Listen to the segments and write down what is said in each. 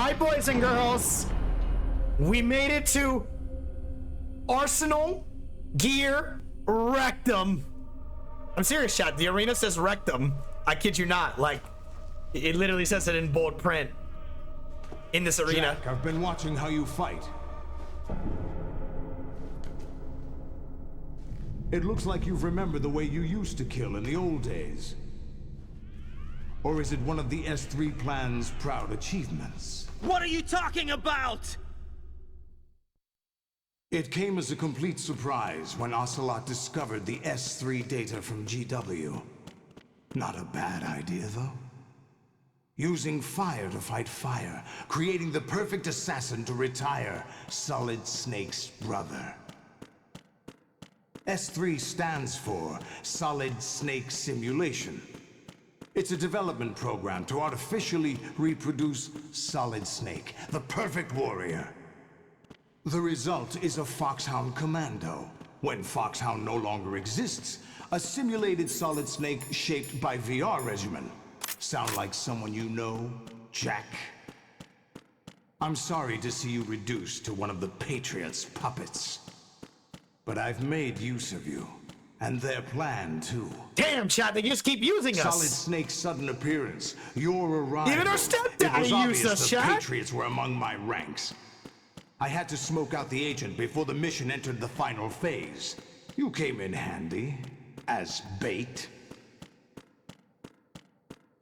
right, boys and girls, we made it to Arsenal Gear Rectum. I'm serious, chat. The arena says Rectum. I kid you not. Like, it literally says it in bold print in this arena. Jack, I've been watching how you fight. It looks like you've remembered the way you used to kill in the old days. Or is it one of the S3 plan's proud achievements? What are you talking about? It came as a complete surprise when Ocelot discovered the S3 data from GW. Not a bad idea, though. Using fire to fight fire, creating the perfect assassin to retire Solid Snake's brother. S3 stands for Solid Snake Simulation. It's a development program to artificially reproduce Solid Snake, the perfect warrior. The result is a Foxhound Commando. When Foxhound no longer exists, a simulated Solid Snake shaped by VR regimen. Sound like someone you know, Jack? I'm sorry to see you reduced to one of the Patriots' puppets. But I've made use of you. And their plan, too. Damn, chat, they just keep using us. Solid Snake's sudden appearance, your arrival. Even our stepdaddy used us, the chat. Patriots were among my ranks. I had to smoke out the agent before the mission entered the final phase. You came in handy, as bait.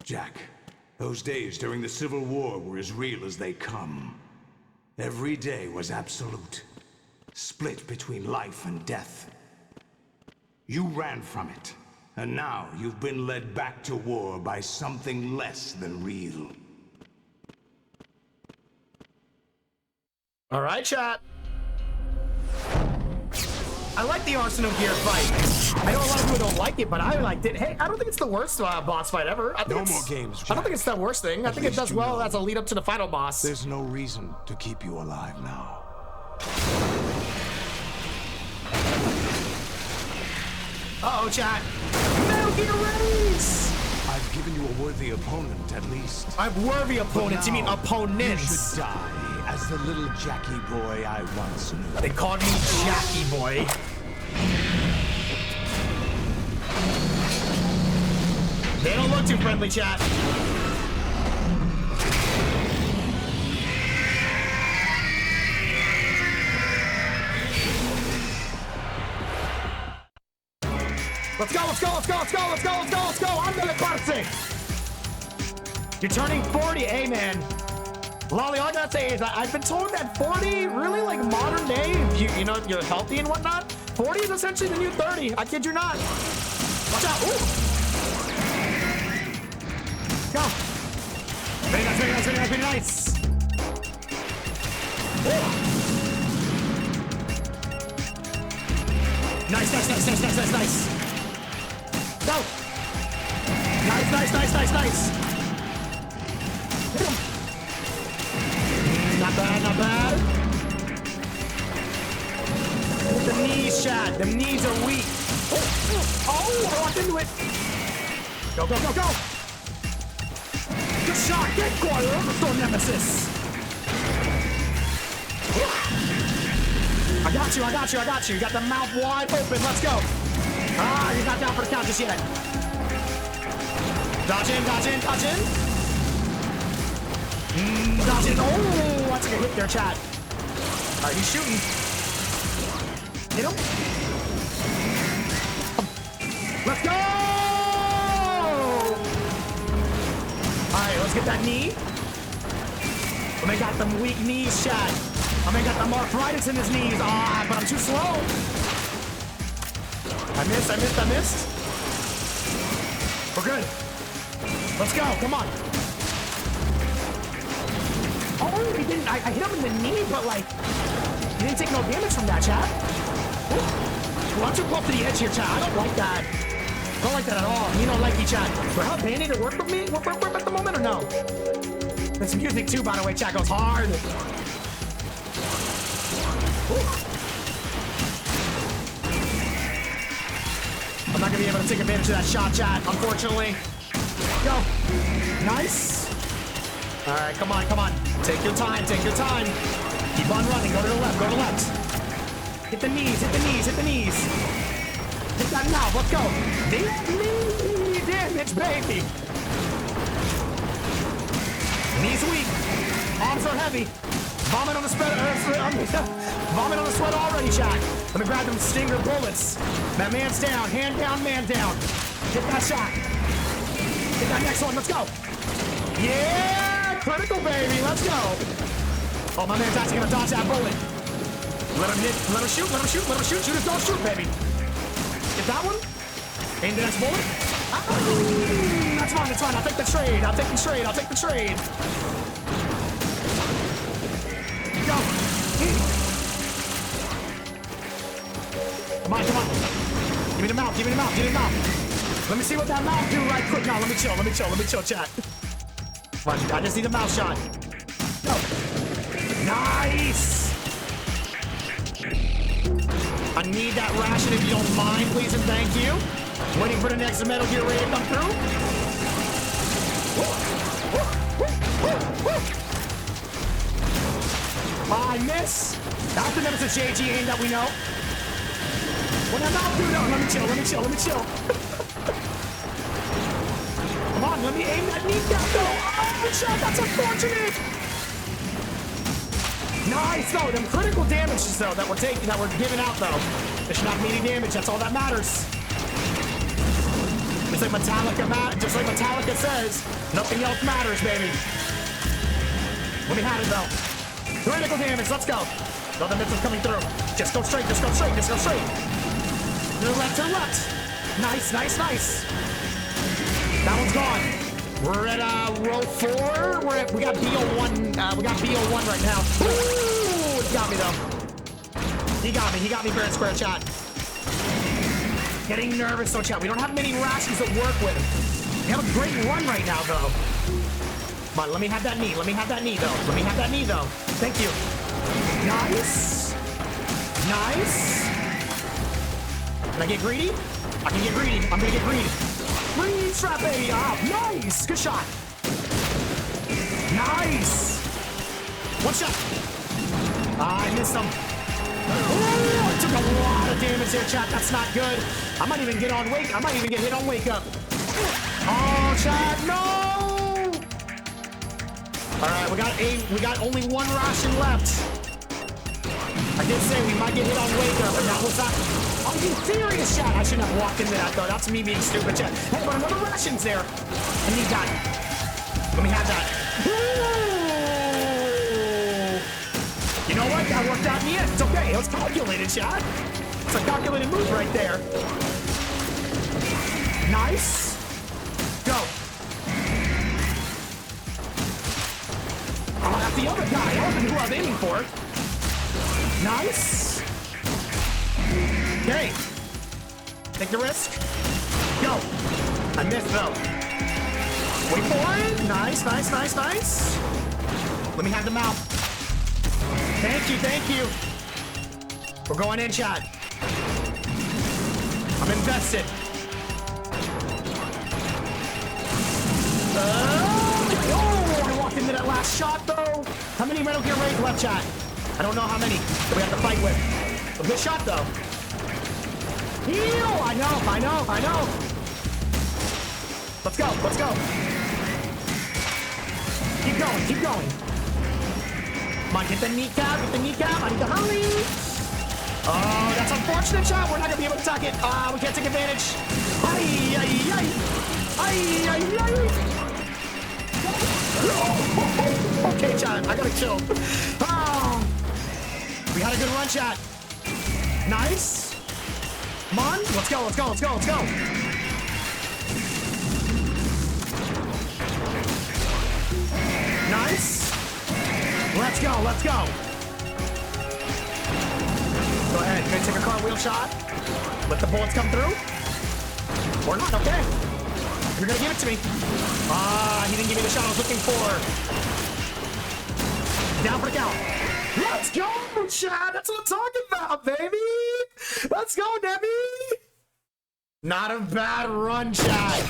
Jack, those days during the Civil War were as real as they come. Every day was absolute. Split between life and death. You ran from it, and now you've been led back to war by something less than real. All right, chat. I like the Arsenal Gear fight. I know a lot of people don't like it, but I liked it. Hey, I don't think it's the worst boss fight ever. I think No more games, Jack. I don't think it's the worst thing. I think it does well as a lead up to the final boss. There's no reason to keep you alive now. Uh-oh, chat. Metal Gear Race! I've given you a worthy opponent, at least. I'm worthy opponents. You mean opponents? You should die as the little Jackie boy I once knew. They called me Jackie Boy. They don't look too friendly, chat. Let's go, let's go, let's go, let's go, let's go, let's go, let's go. I'm gonna party. You're turning 40, hey man. Lolly, all I gotta say is I've been told that 40, really like modern day, if you know, you're healthy and whatnot, 40 is essentially the new 30. I kid you not. Watch out, ooh. Go. Very nice, very nice, very nice, very nice. Ooh. Nice, nice, nice, nice, nice, nice, nice. Go! Nice, nice, nice, nice, nice! Hit him! Not bad, not bad. The knees, Chad. The knees are weak. Oh, I walked into it. Go, go, go, go! Good shot. Get Quarter. Restore Nemesis. I got you, I got you, I got you. You got the mouth wide open. Let's go. Ah, you're not down for the count just yet. Dodge in, dodge in, dodge in. Dodge in. Oh, that's a good hit there, Chad. All right, he's shooting. Hit him. Let's go! All right, let's get that knee. Oh, they got them weak knees, Chad. Oh, they got the arthritis in his knees. Ah, but I'm too slow. I missed, I missed, I missed. We're good. Let's go, come on. Oh, he didn't, I hit him in the knee, but like, he didn't take no damage from that, Chad. Well, I'm too close to the edge here, Chad. I don't like that. I don't like that at all. You don't like me, Chad. For how Band-Aid to work with me? Work at the moment or no? This music too, by the way, Chad, goes hard. I'm not gonna be able to take advantage of that shot, chat, unfortunately. Go. Nice. All right, come on, come on. Take your time, take your time. Keep on running. Go to the left, go to the left. Hit the knees, hit the knees, hit the knees. Hit that now, let's go. Knee damage, baby. Knees weak. Arms are heavy. Vomit on the sweat. Vomit on the sweat already, shot. Let me grab them stinger bullets. That man's down. Hand down, man down. Hit that shot. Hit that next one. Let's go. Yeah! Critical, baby. Let's go. Oh, my man's actually gonna dodge that bullet. Let him hit. Let him shoot. Let him shoot. Let him shoot. Shoot his don't shoot, baby. Get that one. Aim the next bullet. That's fine. That's fine. I'll take the trade. I'll take the trade. I'll take the trade. Go. Come on, come on. Give me the mouth, give me the mouth, give me the mouth. Let me see what that mouth do right quick. No, let me chill, chat. Come on, I just need a mouth shot. Go. Nice. I need that ration if you don't mind, please and thank you. Waiting for the next Metal Gear raid to come through. I miss. That's the nemesis JG aim that we know. What am I doing? No, let me chill. Come on, let me aim that kneecap though. Oh, shot, that's unfortunate. Nice though, them critical damages though that we're taking, that we're giving out though. It's not meaty damage, that's all that matters. Just like Metallica says, nothing else matters, baby. Let me have it though. Critical damage, let's go. No, the missile's coming through. Just go straight, just go straight, just go straight. To the left, to the left. Nice. That one's gone. We're at row 4. We got BO1. We got BO1 right now. Ooh, he got me though. He got me fair and square, chat. Getting nervous though, chat. We don't have many rations to work with. We have a great run right now though. Come on, let me have that knee. Let me have that knee though. Thank you. Nice. Can I get greedy? I can get greedy. I'm gonna get greedy. Green trap, baby. Ah, nice. Good shot. Nice. One shot. I missed him. Ooh, I took a lot of damage there, chat. That's not good. I might even get hit on wake up. Oh, chat, no. All right, we got only one ration left. I did say we might get hit on wake up, and that was not. Are you serious, chat? I shouldn't have walked into that though. That's me being stupid, chat. Hey, but another ration's there. I need that. Let me have that. Ooh. You know what? That worked out in the end. It's okay. It was calculated, chat. It's a calculated move right there. Nice. Go. Oh, that's the other guy. I wasn't who I was aiming for. Nice. Okay. Take the risk. Go. I missed though. Wait for it. Nice. Let me have the mouth. Thank you. We're going in, chat. I'm invested. Oh, I walked into that last shot though. How many Metal Gear raids left, chat? I don't know how many that we have to fight with. A good shot though. Heal! I know. Let's go. Keep going. Come on, get the kneecap. I need to hurry. Oh, that's unfortunate, chat. We're not gonna be able to attack it. We can't take advantage. Okay, chat, I gotta chill. Oh. We had a good run, chat. Nice. Come on, let's go. Nice. Let's go. Go ahead, gonna take a cartwheel shot. Let the bullets come through. Or not, okay. You're gonna give it to me. He didn't give me the shot I was looking for. Down for the count. Let's go, Chad. That's what I'm talking about, baby. Let's go, Debbie. Not a bad run, Chad.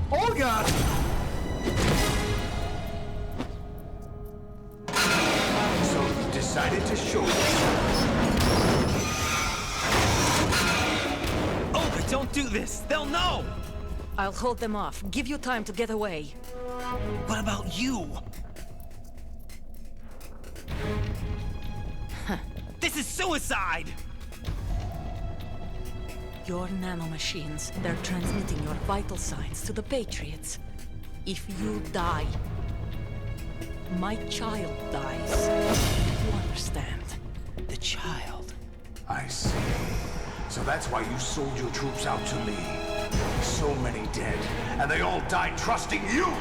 Oh god! So you decided to show yourself. Olga, don't do this! They'll know! I'll hold them off. Give you time to get away. What about you? This is suicide! Your nanomachines, they're transmitting your vital signs to the Patriots. If you die, my child dies. You understand? The child. I see. So that's why you sold your troops out to me. So many dead, and they all died trusting you!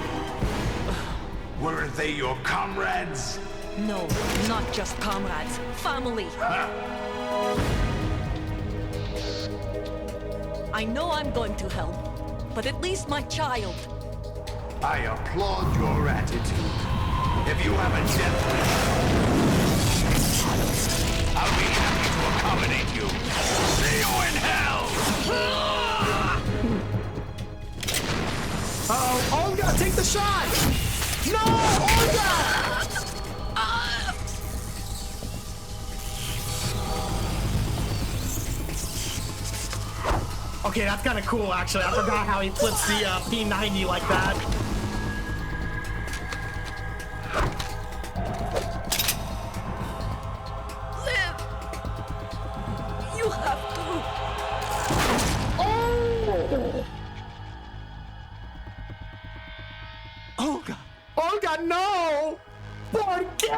Weren't they your comrades? No, not just comrades. Family. I know I'm going to help, but at least my child. I applaud your attitude. If you have a death wish, I'll be happy to accommodate you. See you in hell! Uh-oh, Olga, take the shot! No, Olga! Okay, that's kind of cool, actually. I forgot how he flips the P90 like that. Live! You have to. Oh! Olga! Olga, no! ¿Por qué?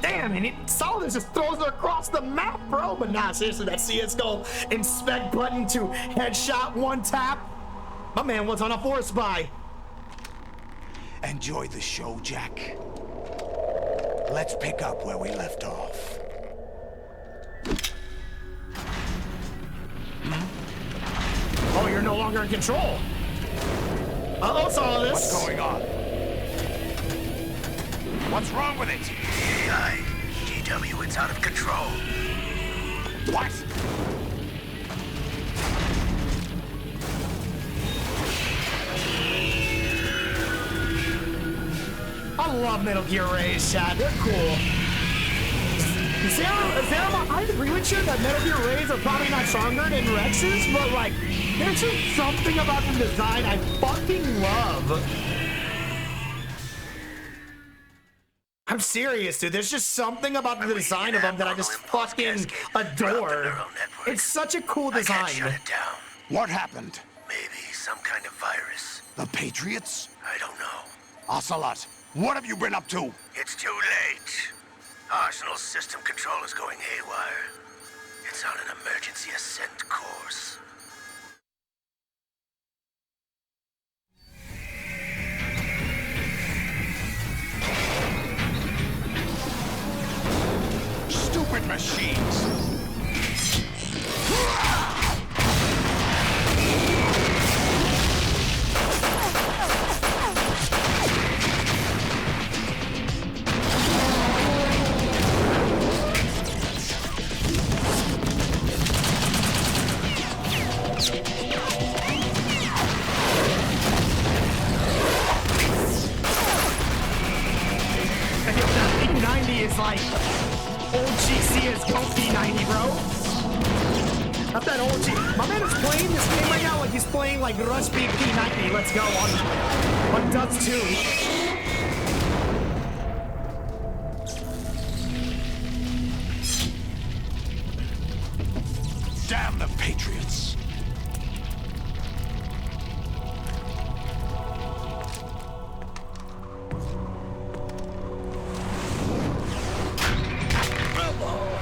Damn, and Solidus just throws her across the map, bro. But nah, seriously, that CSGO inspect button to headshot one tap. My man was on a force buy. Enjoy the show, Jack. Let's pick up where we left off. Oh, you're no longer in control. Uh-oh, Solidus. What's going on? What's wrong with it? GW, it's out of control. What? I love Metal Gear Rays, Chad. They're cool. Zama, I agree with you that Metal Gear Rays are probably not stronger than Rex's, but like, there's just something about the design I fucking love. I'm serious, dude. There's just something about the design of them that I just fucking adore. It's such a cool design. I can't shut it down. What happened? Maybe some kind of virus. The Patriots? I don't know. Ocelot, what have you been up to? It's too late. Arsenal's system control is going haywire. It's on an emergency ascent course. Stupid machines! Is like old CSGO P90, bro. Not that old G. My man is playing this game right now like he's playing like Rush Beat P90. Let's go on Dust 2. Damn the Patriots!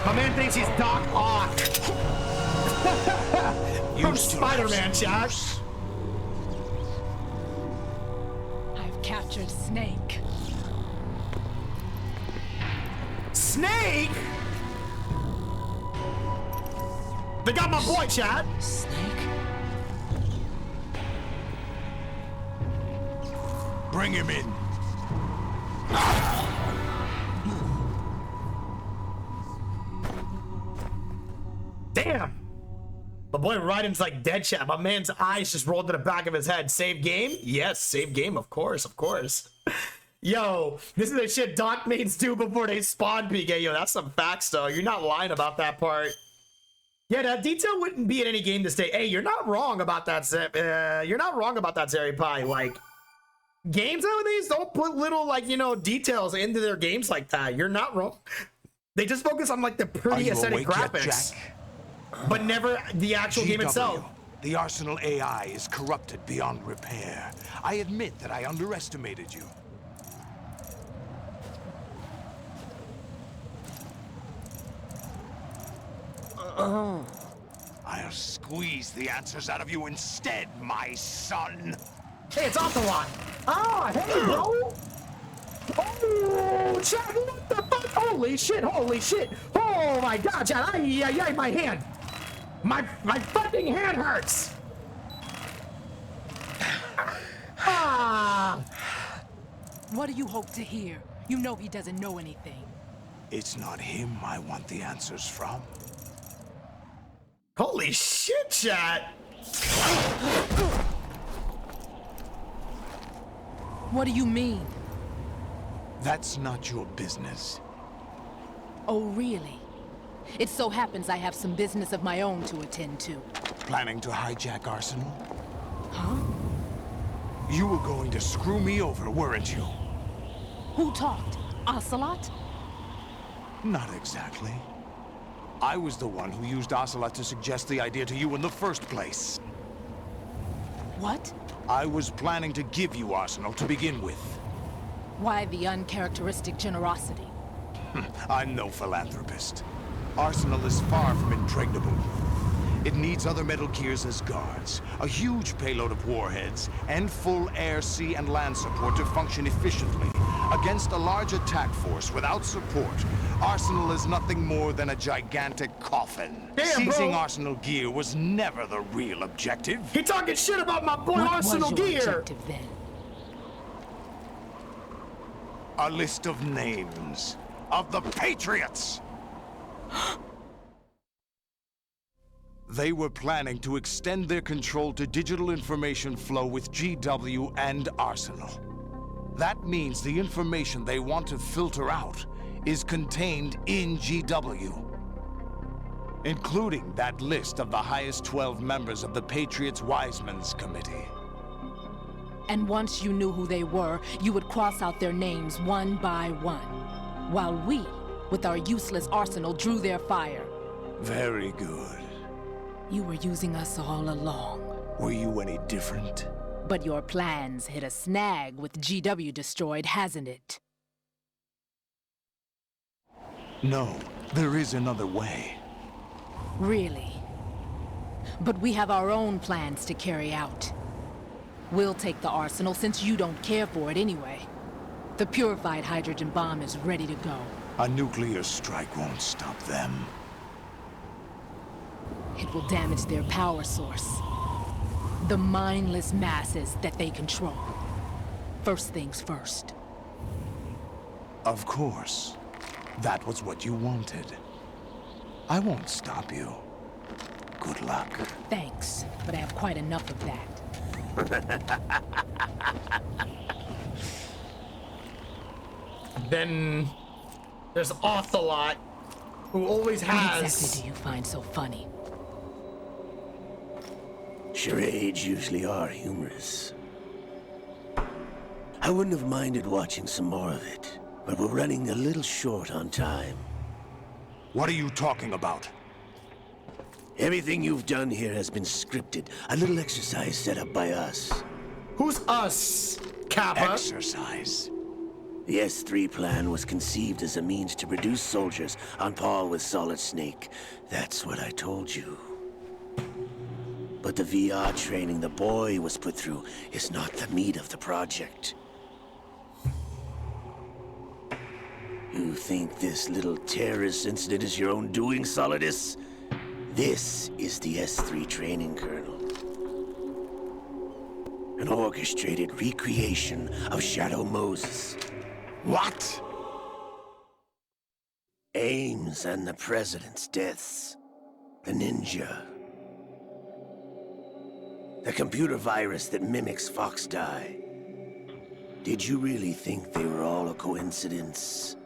My man thinks he's Doc Ock. From Spider-Man, Chad. I've captured Snake. Snake? They got my boy, Chad. Snake? Bring him in. Damn! My boy Raiden's like dead chat. My man's eyes just rolled to the back of his head. Save game? Yes, save game, of course, of course. Yo, this is the shit Doc mains do before they spawn PK. Yo, that's some facts though. You're not lying about that part. Yeah, that detail wouldn't be in any game this day. Hey, you're not wrong about that, you're not wrong about that, Zeri Pie. Like, games nowadays don't put little, like, you know, details into their games like that. You're not wrong. They just focus on, like, the pretty aesthetic graphics. But never the actual game itself. The Arsenal AI is corrupted beyond repair. I admit that I underestimated you. I'll squeeze the answers out of you instead, my son. Hey, it's Ocelot. Oh, hey, bro. Oh, Chad, what the fuck? Holy shit, holy shit. Oh my god, Chad. Ay, my hand. My fucking hand hurts. Ah. What do you hope to hear? You know he doesn't know anything. It's not him I want the answers from. Holy shit, Chad. What do you mean? That's not your business. Oh, really? It so happens I have some business of my own to attend to. Planning to hijack Arsenal? Huh? You were going to screw me over, weren't you? Who talked? Ocelot? Not exactly. I was the one who used Ocelot to suggest the idea to you in the first place. What? I was planning to give you Arsenal to begin with. Why the uncharacteristic generosity? I'm no philanthropist. Arsenal is far from impregnable. It needs other Metal Gears as guards, a huge payload of warheads, and full air, sea, and land support to function efficiently. Against a large attack force without support, Arsenal is nothing more than a gigantic coffin. Damn, Seizing bro. Arsenal gear was never the real objective. He talking shit about my boy Arsenal What was your gear. objective then? A list of names of the Patriots. They were planning to extend their control to digital information flow with GW and Arsenal. That means the information they want to filter out is contained in GW, including that list of the highest 12 members of the Patriots Wiseman's Committee. And once you knew who they were, you would cross out their names one by one, while we, with our useless arsenal, drew their fire. Very good. You were using us all along. Were you any different? But your plans hit a snag with GW destroyed, hasn't it? No, there is another way. Really? But we have our own plans to carry out. We'll take the arsenal since you don't care for it anyway. The purified hydrogen bomb is ready to go. A nuclear strike won't stop them. It will damage their power source. The mindless masses that they control. First things first. Of course. That was what you wanted. I won't stop you. Good luck. Thanks, but I have quite enough of that. Then there's Ocelot, who always What has. exactly do you find so funny? Charades usually are humorous. I wouldn't have minded watching some more of it, but we're running a little short on time. What are you talking about? Everything you've done here has been scripted. A little exercise set up by us. Who's us, Kappa? Exercise. The S3 plan was conceived as a means to produce soldiers on par with Solid Snake. That's what I told you. But the VR training the boy was put through is not the meat of the project. You think this little terrorist incident is your own doing, Solidus? This is the S3 training kernel. an orchestrated recreation of Shadow Moses. What? Ames and the President's deaths. The ninja. The computer virus that mimics Foxdie. Did you really think they were all a coincidence?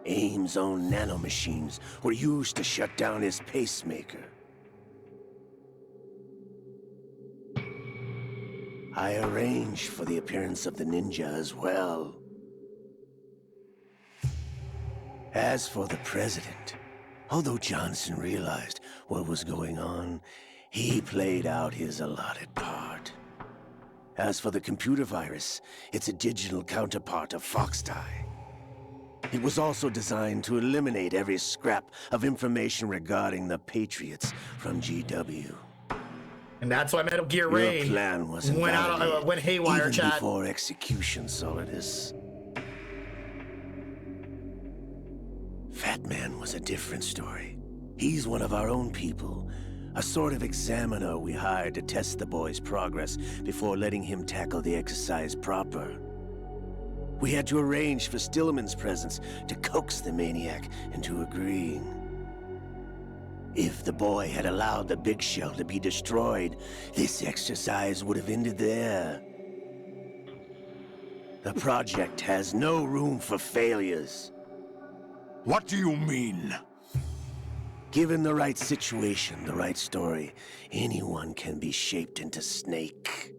Ames' own nanomachines were used to shut down his pacemaker. I arranged for the appearance of the ninja as well. As for the President, although Johnson realized what was going on, he played out his allotted part. As for the computer virus, it's a digital counterpart of Foxdie. It was also designed to eliminate every scrap of information regarding the Patriots from GW. And that's why Metal Gear Your Ray plan was went haywire, even chat. before execution, Solidus. Fat Man was a different story. He's one of our own people. A sort of examiner we hired to test the boy's progress before letting him tackle the exercise proper. We had to arrange for Stillman's presence to coax the maniac into agreeing. If the boy had allowed the big shell to be destroyed, this exercise would have ended there. The project has no room for failures. What do you mean? Given the right situation, the right story, anyone can be shaped into Snake.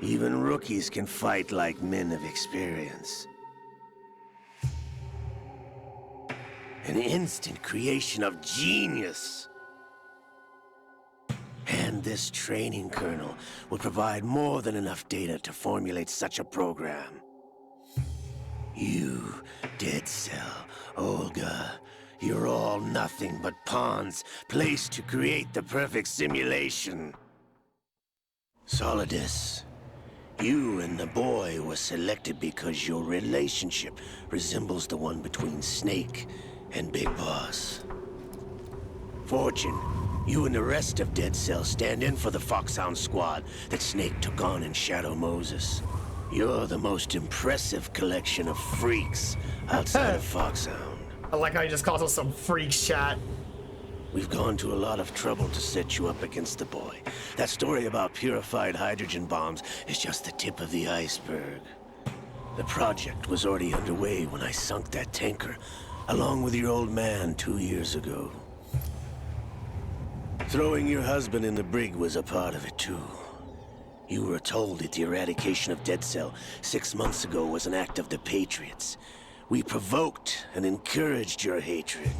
Even rookies can fight like men of experience. An instant creation of genius. And this training kernel will provide more than enough data to formulate such a program. You, Dead Cell, Olga, you're all nothing but pawns placed to create the perfect simulation. Solidus, you and the boy were selected because your relationship resembles the one between Snake and Big Boss. Fortune, you and the rest of Dead Cell stand in for the Foxhound squad that Snake took on in Shadow Moses. You're the most impressive collection of freaks outside of Foxhound. I like how he just calls us some freaks, chat. We've gone to a lot of trouble to set you up against the boy. That story about purified hydrogen bombs is just the tip of the iceberg. The project was already underway when I sunk that tanker, along with your old man 2 years ago. Throwing your husband in the brig was a part of it too. You were told that the eradication of Dead Cell 6 months ago was an act of the Patriots. We provoked and encouraged your hatred.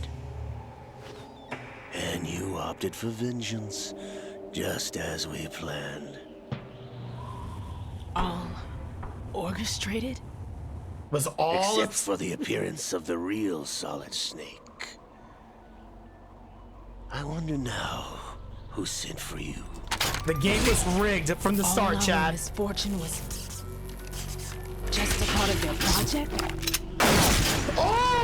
And you opted for vengeance, just as we planned. All orchestrated? Was all Except for the appearance of the real Solid Snake. I wonder now who sent for you. the game was rigged from the start, All our chat. misfortune was just a part of their project? Oh!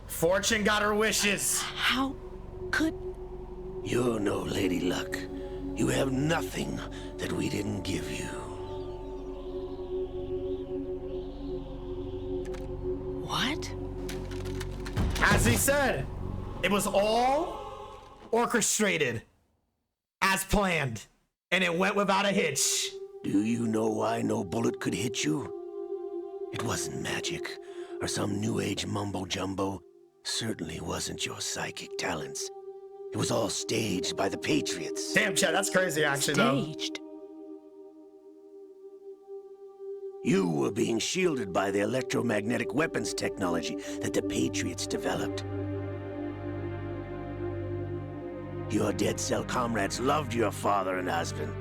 Fortune got her wishes. How could... You're no Lady Luck. You have nothing that we didn't give you. What? As he said, it was all orchestrated as planned, and it went without a hitch. Do you know why no bullet could hit you? It wasn't magic, or some new age mumbo-jumbo. Certainly wasn't your psychic talents. It was all staged by the Patriots. Damn, Chad, that's crazy, actually, though. Staged? You were being shielded by the electromagnetic weapons technology that the Patriots developed. Your Dead Cell comrades loved your father and husband.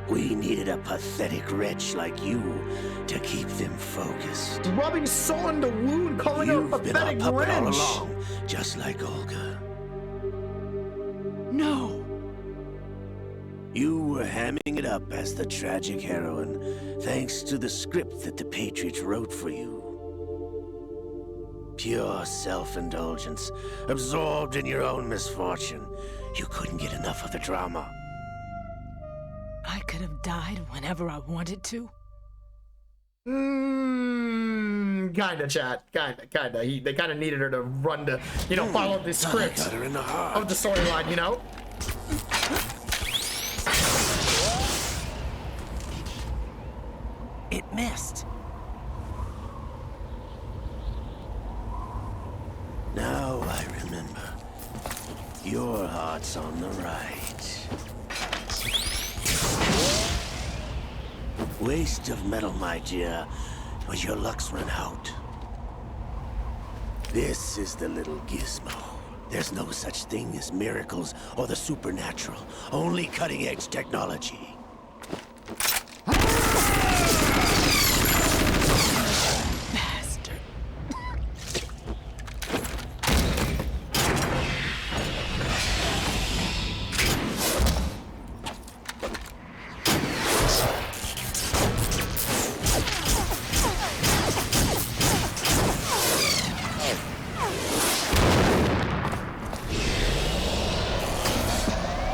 We needed a pathetic wretch like you to keep them focused. Rubbing salt in the wound, calling her a You've been our pathetic puppet all wrench. along, just like Olga. No. You were hamming it up as the tragic heroine, thanks to the script that the Patriots wrote for you. Pure self-indulgence, absorbed in your own misfortune. You couldn't get enough of the drama. I could have died whenever I wanted to. Kinda, chat. Kinda. They kinda needed her to run to, you know, follow the script Got her in the heart. of the storyline, you know? It missed. Now I remember. Your heart's on the right. Waste of metal, my dear, but your luck's run out. This is the little gizmo. There's no such thing as miracles or the supernatural, only cutting-edge technology. Bastard.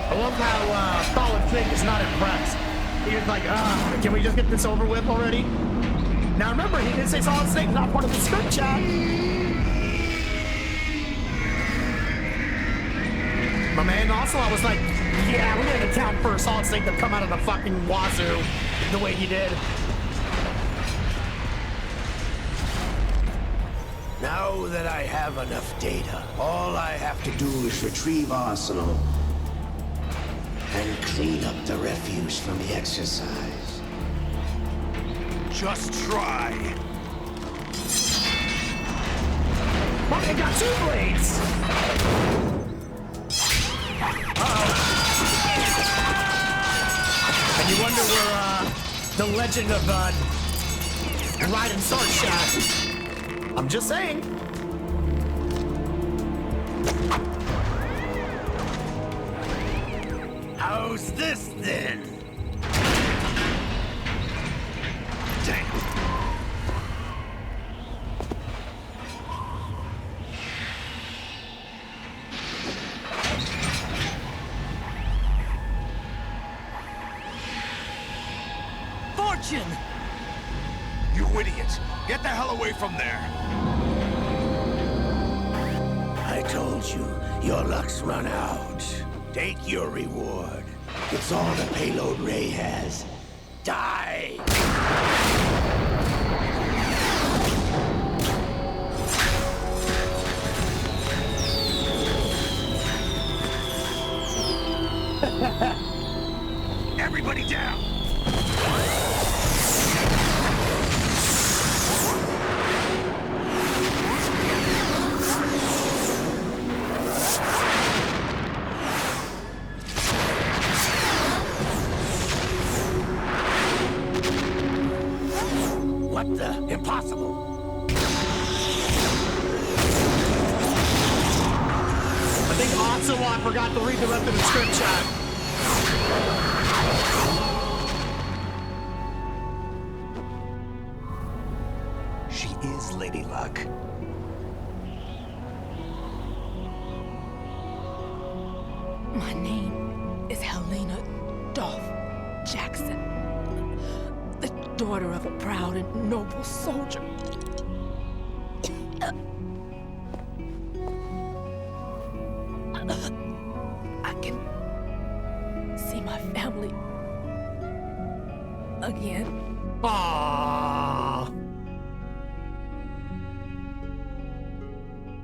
I love how Solid Snake is not impressed. He was like, can we just get this over with already? Now remember, he did say Solid Snake's not part of the script, chat. My man, also, I was like, yeah, we didn't account for Solid Snake to come out of the fucking wazoo the way he did. Now that I have enough data, all I have to do is retrieve Arsenal and clean up the refuse from the exercise. Just try. But they got two blades! And you wonder where, the legend of, Raiden starts, chat. I'm just saying. How's this then? Damn. Fortune! You idiot! Get the hell away from there! I told you, your luck's run out. Take your reward. It's all the payload Ray has. Die! Everybody down! What the? Impossible! I think Ocelot forgot to read the rest of the script, chat. She is Lady Luck. My name is Helena Dolph Jackson, the daughter of a proud and noble soldier. I can see my family again. Aww.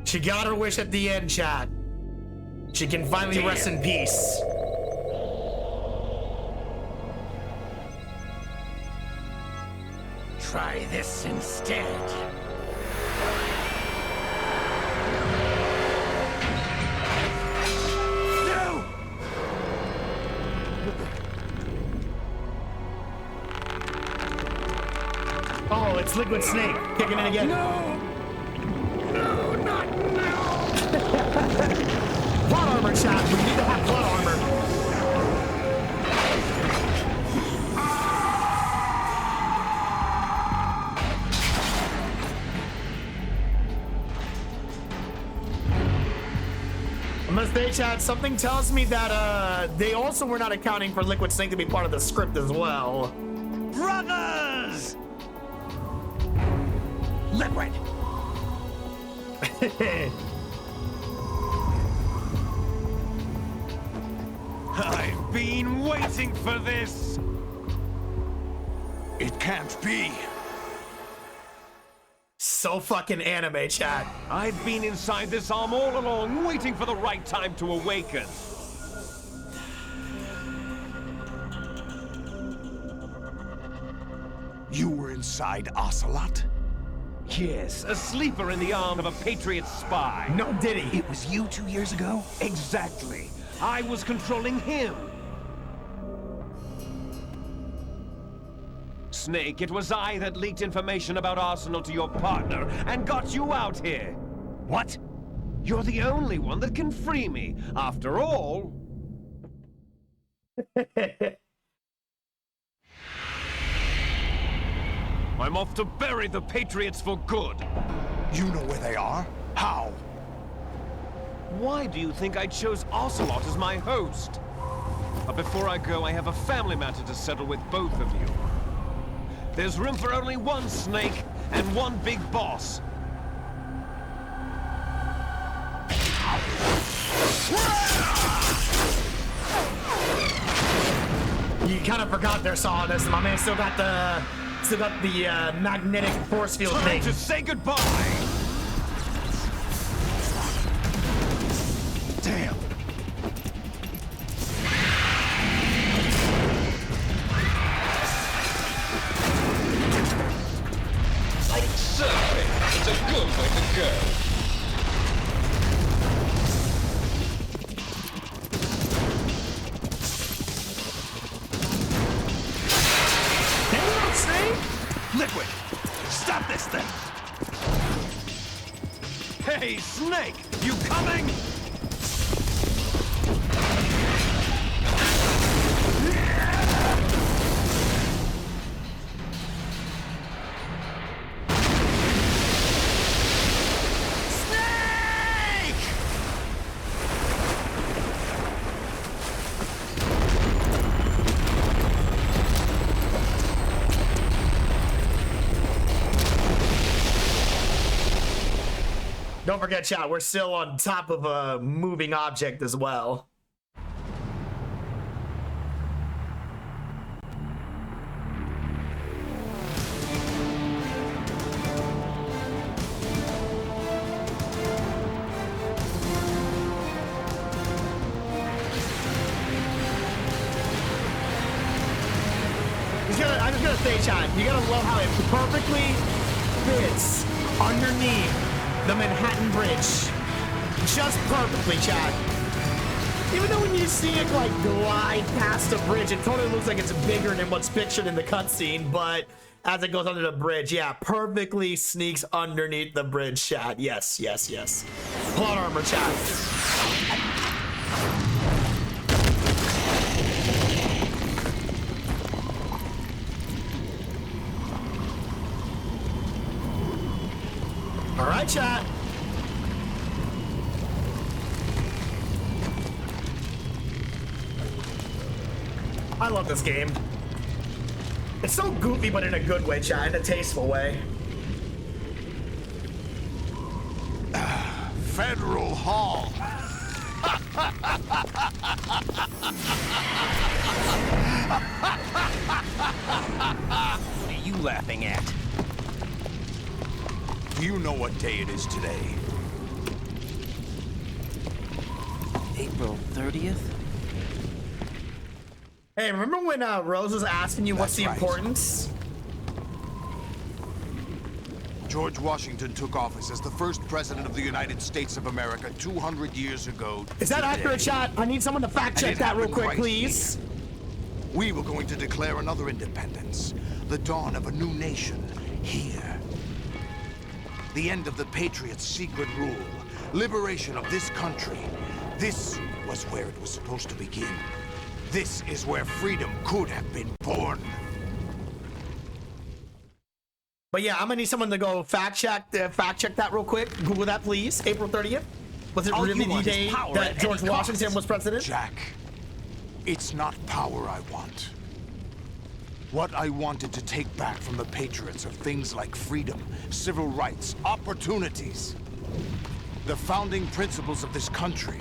She got her wish at the end, chat. She can finally rest in peace. Try this instead. No! Oh, it's Liquid Snake kicking in again. No! No, not now! Plot armor, chat. We need to have plot armor. gonna say, Chad, something tells me that they also were not accounting for Liquid Snake to be part of the script as well. Brothers! Liquid! I've been waiting for this! It can't be. So fucking anime, Chad. I've been inside this arm all along, waiting for the right time to awaken. You were inside Ocelot? Yes, a sleeper in the arm of a Patriot spy. No diddy. It was you 2 years ago? Exactly. I was controlling him. Snake, it was I that leaked information about Arsenal to your partner and got you out here. What? You're the only one that can free me. After all... I'm off to bury the Patriots for good. You know where they are? How? Why do you think I chose Ocelot as my host? But before I go, I have a family matter to settle with both of you. There's room for only one Snake and one big boss. You kind of forgot there, Solidus. My man still got the magnetic force field Time thing. to say goodbye! Damn. Like surfing, it's a good way to go. Liquid! Stop this thing! Hey, Snake! You coming? Don't forget, chat, we're still on top of a moving object as well. I'm just gonna say, chat, you gotta love how it perfectly fits underneath the Manhattan Bridge. Just perfectly, chat. Even though when you see it like glide past the bridge, it totally looks like it's bigger than what's pictured in the cutscene, but as it goes under the bridge, yeah, perfectly sneaks underneath the bridge, chat. Yes, yes, yes. Plot armor, chat. All right, chat. I love this game. It's so goofy, but in a good way, chat, in a tasteful way. Federal Hall. What are you laughing at? You know what day it is today. April 30th? Hey, remember when Rose was asking you what's the That's right. importance? George Washington took office as the first president of the United States of America 200 years ago. Is that today. accurate, chat? I need someone to fact And check it that real happened quick, right please. here. We were going to declare another independence, the dawn of a new nation here. The end of the Patriots' secret rule, liberation of this country. This was where it was supposed to begin. This is where freedom could have been born. But yeah, I'm gonna need someone to go fact check that real quick. Google that, please. April 30th. Was it All you really the want is day power that at George any Washington cost. was president? Jack, it's not power I want. What I wanted to take back from the Patriots are things like freedom, civil rights, opportunities. The founding principles of this country.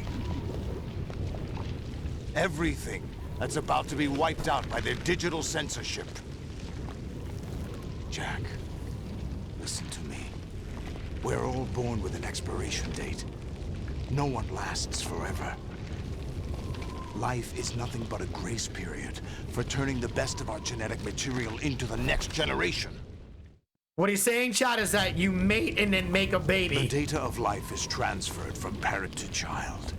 Everything that's about to be wiped out by their digital censorship. Jack, listen to me. We're all born with an expiration date. No one lasts forever. Life is nothing but a grace period for turning the best of our genetic material into the next generation. What he's saying, Chad, is that you mate and then make a The baby. data of life is transferred from parent to child.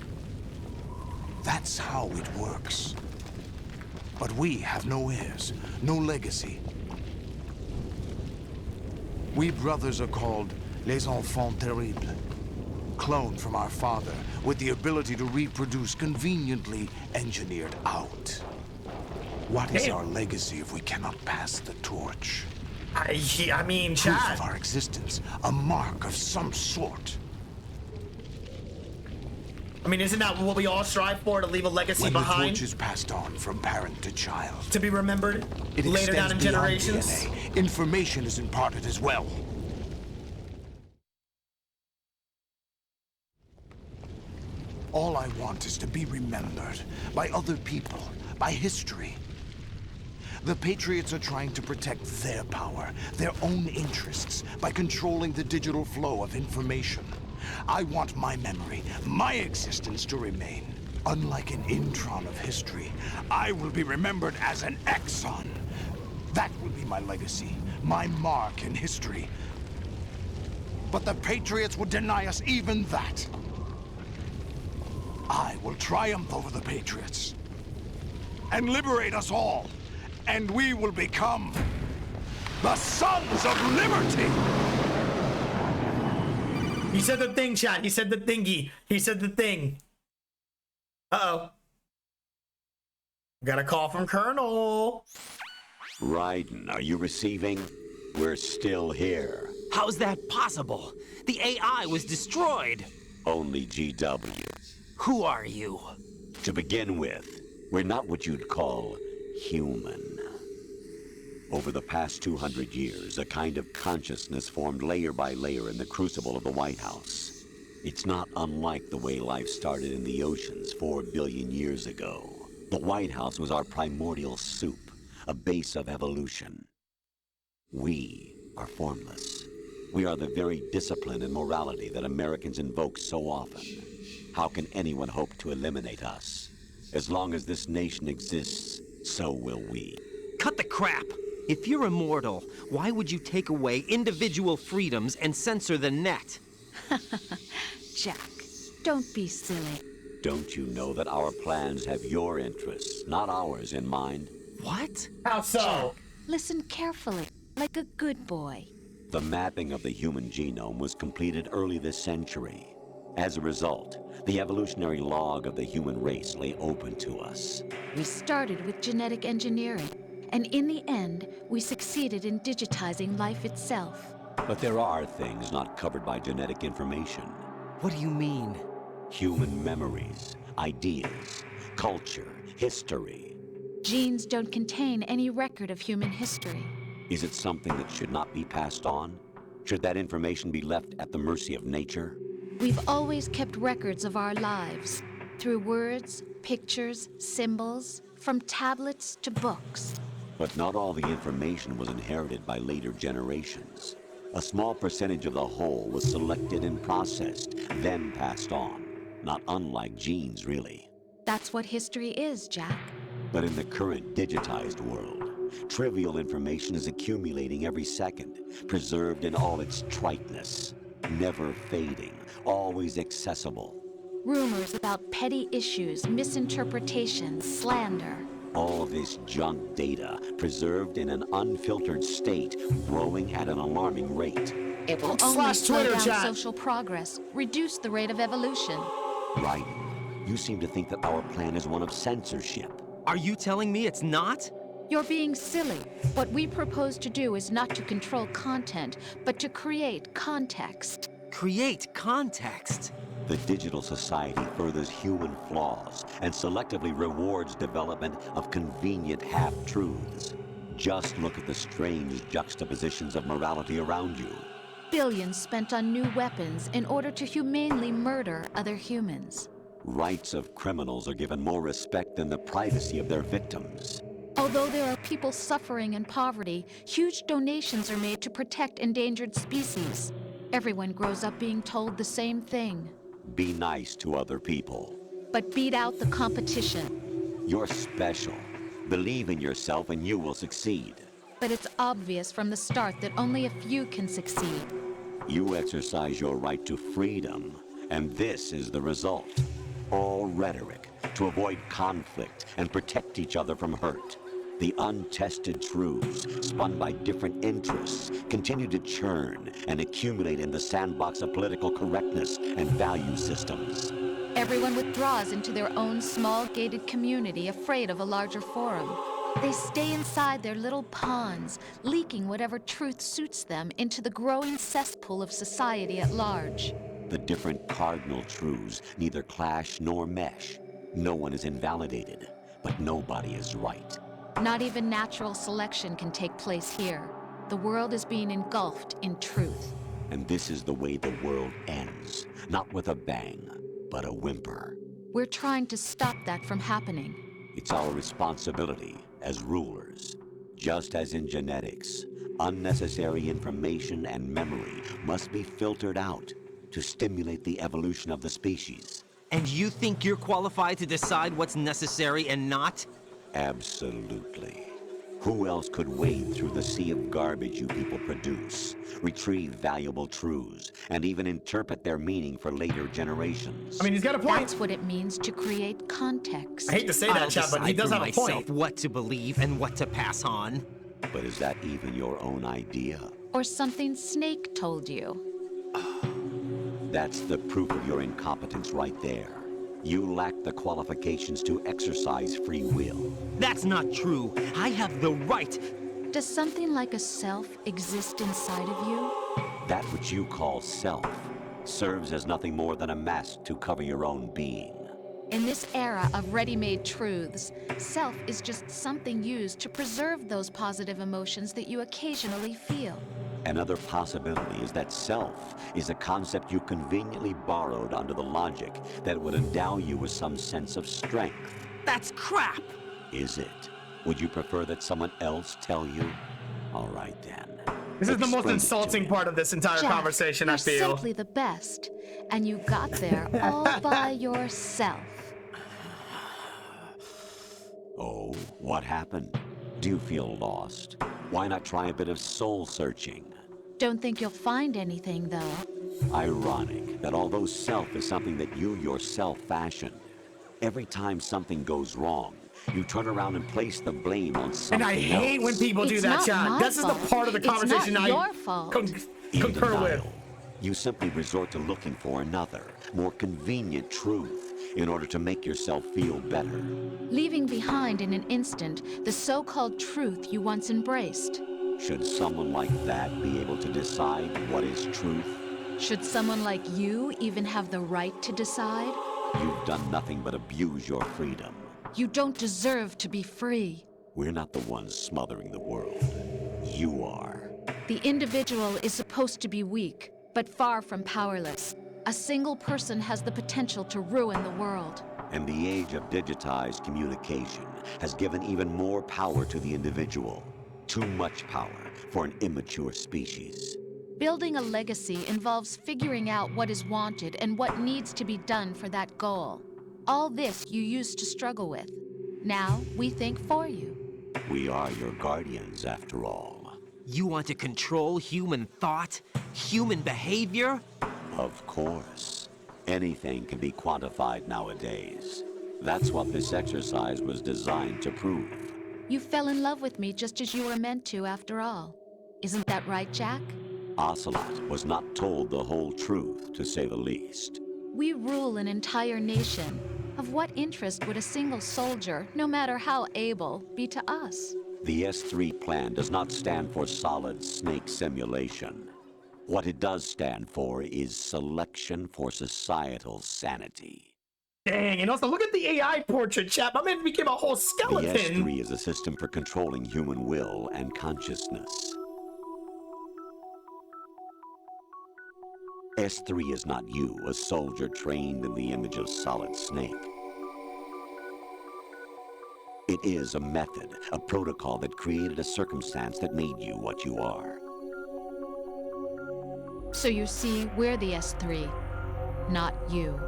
That's how it works. But we have no heirs, no legacy. We brothers are called les enfants terribles. Cloned from our father, with the ability to reproduce conveniently engineered out. What is Damn. our legacy if we cannot pass the torch? I mean, Proof Chad. of our existence, a mark of some sort. I mean, isn't that what we all strive for, to leave a legacy When the behind? torch is passed on from parent to child, To be remembered it later down in extends beyond generations? DNA. Information is imparted as well. All I want is to be remembered by other people, by history. The Patriots are trying to protect their power, their own interests, by controlling the digital flow of information. I want my memory, my existence to remain. Unlike an intron of history, I will be remembered as an exon. That will be my legacy, my mark in history. But the Patriots would deny us even that. I will triumph over the Patriots and liberate us all, and we will become the Sons of Liberty! He said the thing, Chad. He said the thingy. He said the thing. Uh-oh. Got a call from Colonel. Raiden, are you receiving? We're still here. How's that possible? The AI was destroyed. Only GW. Who are you? To begin with, we're not what you'd call human. Over the past 200 years, a kind of consciousness formed layer by layer in the crucible of the White House. It's not unlike the way life started in the oceans 4 billion years ago. The White House was our primordial soup, a base of evolution. We are formless. We are the very discipline and morality that Americans invoke so often. How can anyone hope to eliminate us? As long as this nation exists, so will we. Cut the crap! If you're immortal, why would you take away individual freedoms and censor the net? Jack, don't be silly. Don't you know that our plans have your interests, not ours, in mind? What? How so? Listen carefully, like a good boy. The mapping of the human genome was completed early this century. As a result, the evolutionary log of the human race lay open to us. We started with genetic engineering, and in the end, we succeeded in digitizing life itself. But there are things not covered by genetic information. What do you mean? Human memories, ideas, culture, history. Genes don't contain any record of human history. Is it something that should not be passed on? Should that information be left at the mercy of nature? We've always kept records of our lives, through words, pictures, symbols, from tablets to books. But not all the information was inherited by later generations. A small percentage of the whole was selected and processed, then passed on. Not unlike genes, really. That's what history is, Jack. But in the current digitized world, trivial information is accumulating every second, preserved in all its triteness, never fading, always accessible. Rumors about petty issues, misinterpretations, slander. All this junk data, preserved in an unfiltered state, growing at an alarming rate. It will only Slash slow Twitter down chat. social progress, reduce the rate of evolution. Right. You seem to think that our plan is one of censorship. Are you telling me it's not? You're being silly. What we propose to do is not to control content, but to create context. Create context. The digital society furthers human flaws and selectively rewards development of convenient half-truths. Just look at the strange juxtapositions of morality around you. Billions spent on new weapons in order to humanely murder other humans. Rights of criminals are given more respect than the privacy of their victims. Although there are people suffering in poverty, huge donations are made to protect endangered species. Everyone grows up being told the same thing. Be nice to other people. But beat out the competition. You're special. Believe in yourself and you will succeed. But it's obvious from the start that only a few can succeed. You exercise your right to freedom, and this is the result. All rhetoric to avoid conflict and protect each other from hurt. The untested truths, spun by different interests, continue to churn and accumulate in the sandbox of political correctness and value systems. Everyone withdraws into their own small gated community, afraid of a larger forum. They stay inside their little ponds, leaking whatever truth suits them into the growing cesspool of society at large. The different cardinal truths neither clash nor mesh. No one is invalidated, but nobody is right. Not even natural selection can take place here. The world is being engulfed in truth. And this is the way the world ends. Not with a bang, but a whimper. We're trying to stop that from happening. It's our responsibility as rulers. Just as in genetics, unnecessary information and memory must be filtered out to stimulate the evolution of the species. And you think you're qualified to decide what's necessary and not? Absolutely. Who else could wade through the sea of garbage you people produce, retrieve valuable truths, and even interpret their meaning for later generations? I mean, he's got a point. That's what it means to create context. I hate to say that, Chad, but he does have a point. What to believe and what to pass on. But is that even your own idea? Or something Snake told you. That's the proof of your incompetence right there. You lack the qualifications to exercise free will. That's not true. I have the right. Does something like a self exist inside of you? That which you call self serves as nothing more than a mask to cover your own being. In this era of ready-made truths, self is just something used to preserve those positive emotions that you occasionally feel. Another possibility is that self is a concept you conveniently borrowed under the logic that would endow you with some sense of strength. That's crap! Is it? Would you prefer that someone else tell you? All right, then. This is the most Explain it insulting to me. part of this entire Jack, conversation, I you're feel. simply the best, and you got there all by yourself. Oh, what happened? Do you feel lost? Why not try a bit of soul searching? Don't think you'll find anything, though. Ironic that although self is something that you yourself fashioned, every time something goes wrong, you turn around and place the blame on something And I hate else. when people do It's that, not Chad. my This is the fault. part of the conversation It's not I your fault. In concur with. denial, you simply resort to looking for another, more convenient truth in order to make yourself feel better. Leaving behind in an instant the so-called truth you once embraced. Should someone like that be able to decide what is truth? Should someone like you even have the right to decide? You've done nothing but abuse your freedom. You don't deserve to be free. We're not the ones smothering the world. You are. The individual is supposed to be weak, but far from powerless. A single person has the potential to ruin the world. And the age of digitized communication has given even more power to the individual. Too much power for an immature species. Building a legacy involves figuring out what is wanted and what needs to be done for that goal. All this you used to struggle with. Now we think for you. We are your guardians, after all. You want to control human thought? Human behavior? Of course. Anything can be quantified nowadays. That's what this exercise was designed to prove. You fell in love with me just as you were meant to, after all. Isn't that right, Jack? Ocelot was not told the whole truth, to say the least. We rule an entire nation. Of what interest would a single soldier, no matter how able, be to us? The S3 plan does not stand for solid snake simulation. What it does stand for is selection for societal sanity. Dang, and also look at the AI portrait, chap. My man became a whole The skeleton. S3 is a system for controlling human will and consciousness. S3 is not you, a soldier trained in the image of Solid Snake. It is a method, a protocol that created a circumstance that made you what you are. So you see, we're the S3, not you.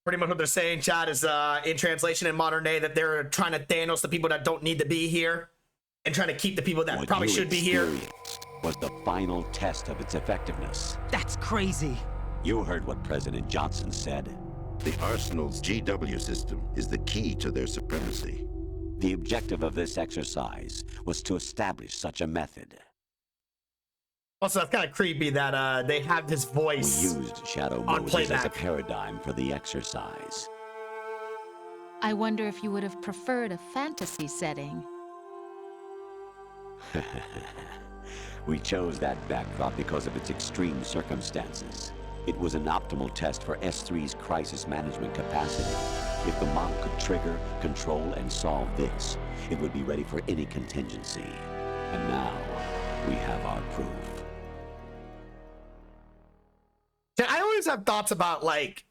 Pretty much what they're saying, chat, is in translation in modern day that they're trying to Thanos the people that don't need to be here and trying to keep the people that probably should be here. Was the final test of its effectiveness. That's crazy. You heard what President Johnson said. The Arsenal's GW system is the key to their supremacy. The objective of this exercise was to establish such a method. Also, that's kind of creepy that they have this voice. We used Shadow on Moses playback as a paradigm for the exercise. I wonder if you would have preferred a fantasy setting. We chose that backdrop because of its extreme circumstances. It was an optimal test for S3's crisis management capacity. If the model could trigger, control, and solve this, it would be ready for any contingency. And now, we have our proof. I always have thoughts about, like,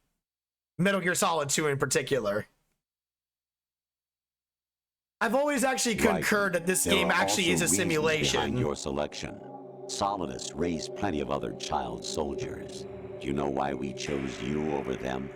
Metal Gear Solid 2 in particular. I've always actually concurred that this game actually is a simulation. Behind your selection. Solidus raised plenty of other child soldiers. Do you know why we chose you over them?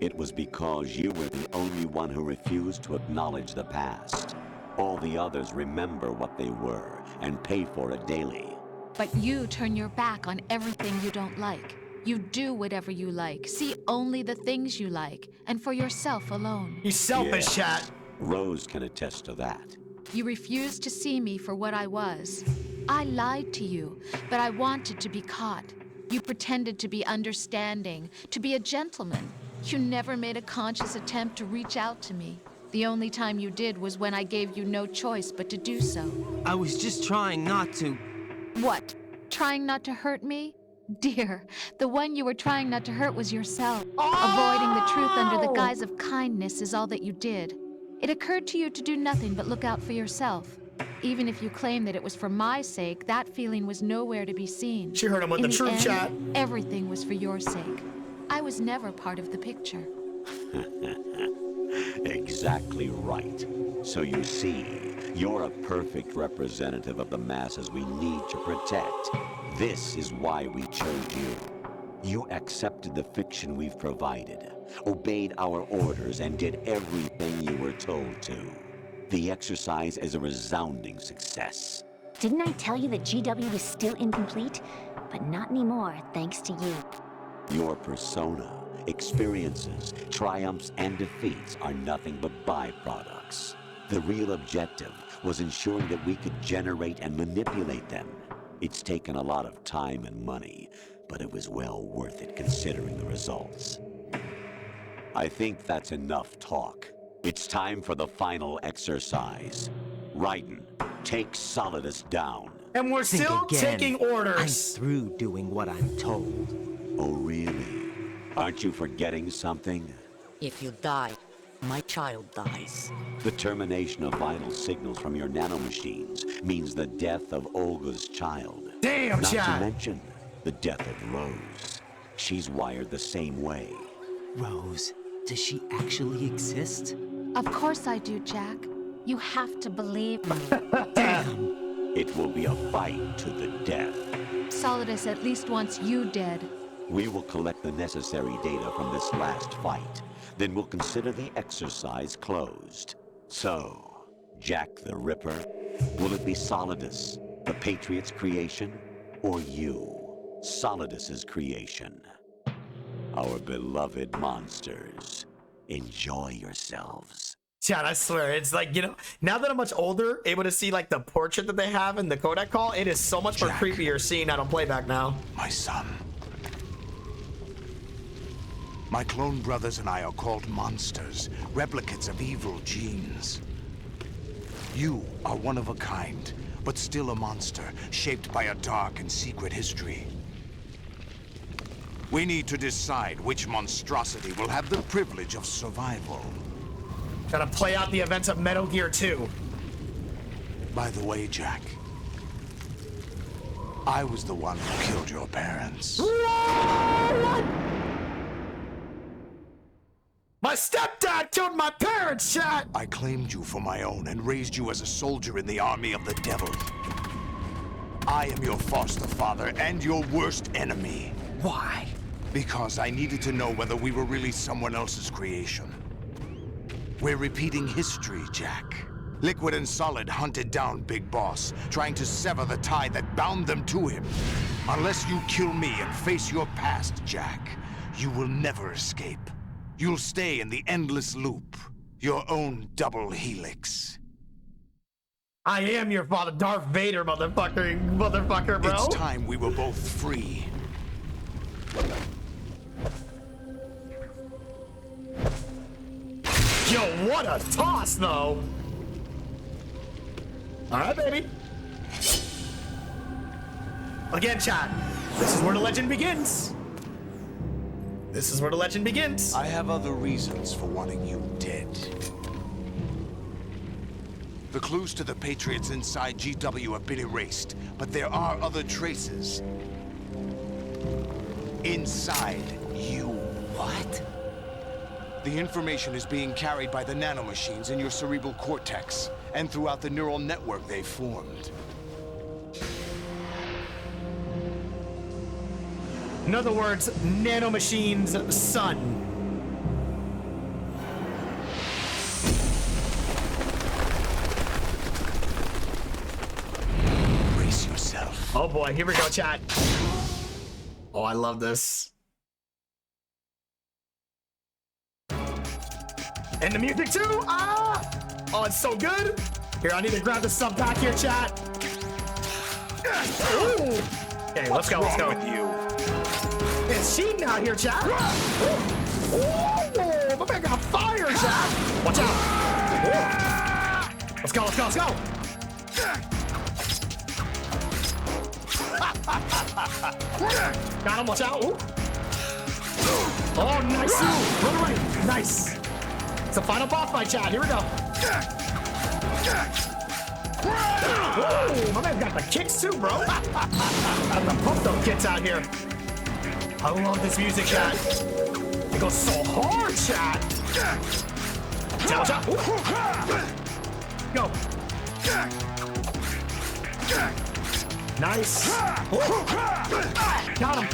It was because you were the only one who refused to acknowledge the past. All the others remember what they were and pay for it daily. But you turn your back on everything you don't like. You do whatever you like, see only the things you like, and for yourself alone. He's selfish, chat. Rose can attest to that. You refused to see me for what I was. I lied to you, but I wanted to be caught. You pretended to be understanding, to be a gentleman. You never made a conscious attempt to reach out to me. The only time you did was when I gave you no choice but to do so. I was just trying not to... What? Trying not to hurt me? Dear, the one you were trying not to hurt was yourself. Avoiding the truth under the guise of kindness is all that you did. It occurred to you to do nothing but look out for yourself. Even if you claim that it was for my sake, that feeling was nowhere to be seen. She heard him with the truth, chat. Everything was for your sake. I was never part of the picture. Exactly right. So you see, you're a perfect representative of the masses we need to protect. This is why we chose you. You accepted the fiction we've provided, obeyed our orders, and did everything you were told to. The exercise is a resounding success. Didn't I tell you that GW was still incomplete? But not anymore, thanks to you. Your persona, experiences, triumphs, and defeats are nothing but byproducts. The real objective was ensuring that we could generate and manipulate them. It's taken a lot of time and money, but it was well worth it considering the results. I think that's enough talk. It's time for the final exercise. Raiden, take Solidus down. And we're still taking orders. I'm through doing what I'm told. Oh, really? Aren't you forgetting something? If you die, my child dies. The termination of vital signals from your nanomachines means the death of Olga's child. Damn, Not Chad. to mention the death of Rose. She's wired the same way. Rose, does she actually exist? Of course I do, Jack. You have to believe me. Damn! It will be a fight to the death. Solidus at least wants you dead. We will collect the necessary data from this last fight. Then we'll consider the exercise closed. So, Jack the Ripper, will it be Solidus, the Patriot's creation, or you, Solidus's creation? Our beloved monsters, enjoy yourselves. Chad, I swear, it's like, you know, now that I'm much older, able to see like the portrait that they have in the Kodak call, it is so much more creepier seeing that on playback now. My son. My clone brothers and I are called monsters, replicates of evil genes. You are one of a kind, but still a monster, shaped by a dark and secret history. We need to decide which monstrosity will have the privilege of survival. Gotta play out the events of Metal Gear 2. By the way, Jack, I was the one who killed your parents. My stepdad killed my parents, chat! I claimed you for my own and raised you as a soldier in the army of the devil. I am your foster father and your worst enemy. Why? Because I needed to know whether we were really someone else's creation. We're repeating history, Jack. Liquid and Solid hunted down Big Boss, trying to sever the tie that bound them to him. Unless you kill me and face your past, Jack, you will never escape. You'll stay in the endless loop, your own double helix. I am your father, Darth Vader, motherfucker, bro. It's time we were both free. Yo, what a toss, though. All right, baby. Again, chat, this is where the legend begins. This is where the legend begins. I have other reasons for wanting you dead. The clues to the Patriots inside GW have been erased, but there are other traces. Inside you. What? The information is being carried by the nanomachines in your cerebral cortex, and throughout the neural network they've formed. In other words, Nanomachine's son. Brace yourself. Oh boy, here we go, chat. Oh, I love this. And the music too? Ah! Oh, it's so good. Here, I need to grab the sub back here, chat. Ooh. Okay, let's go, let's go. With you? It's cheating out here, chat. Ooh, my man got fire, chat. Watch out. Ooh. Let's go, let's go, let's go. Got him, watch out. Ooh. Oh, nice. Run away. Nice. It's the final boss fight, chat. Here we go. Ooh, my man got the kicks too, bro. Got the pump those kids out here. I love this music, chat. It goes so hard, chat. Watch out. Go. Nice. Got him.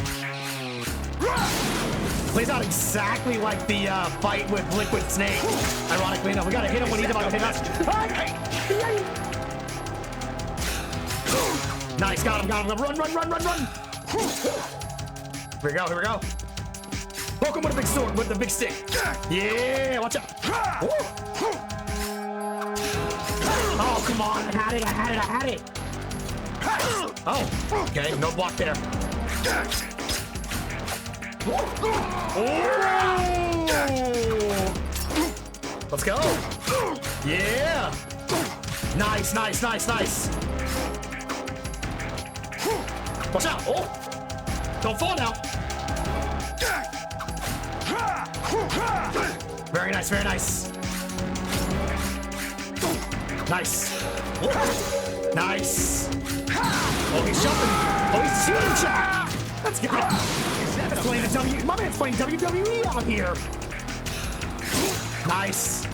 Plays out exactly like the fight with Liquid Snake. Ironically enough, we gotta hit him when he's about to hit us. Nice, got him. Run. Here we go. Poke him with a big sword, with the big stick. Yeah, watch out. Oh, come on. I had it. Oh, okay, no block there. Let's go. Yeah. Nice. Watch out. Oh. Don't fall now. Very nice. Nice. Oh, he's jumping. Oh, he's shooting, chat. Let's go. My man's playing WWE out here. Nice.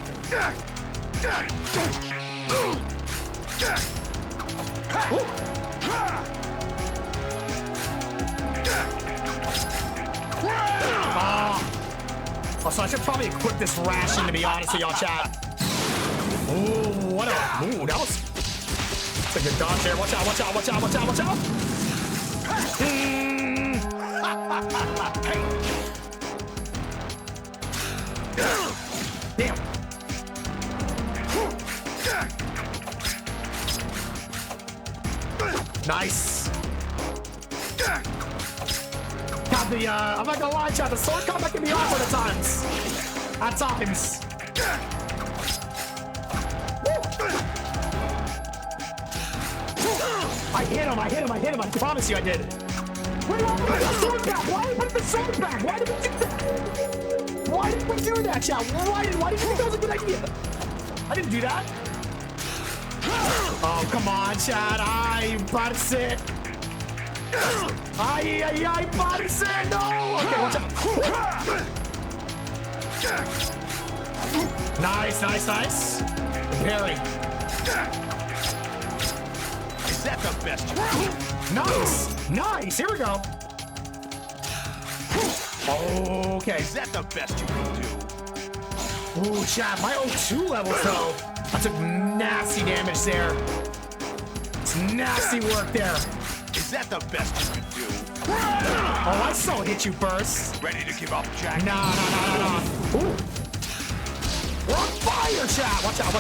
So I should probably equip this ration, to be honest with y'all, chat. Ooh, what a... Ooh, that was... That's a good dodge there. Watch out. Damn. Nice. God, I'm not gonna lie, chat, the sword combat can be awkward at times. I hit him, I promise you I did. Wait, put the sword back! Why did we put the sword back? Why did we do that? Why did we do that, chat? Why did you think that was a good idea? I didn't do that. Oh, come on, chat. Ay, parce. Ay, parce. No! Okay, watch out. Nice. Parry. Is that the best? Nice. Here we go. Okay. Is that the best you can do? Ooh, chat. My O2 levels, though. I took nasty damage there. It's nasty work there. Is that the best you can do? Oh, I so hit you first. Ready to give up, Jack? No. Ooh. We're on fire, chat. Watch out.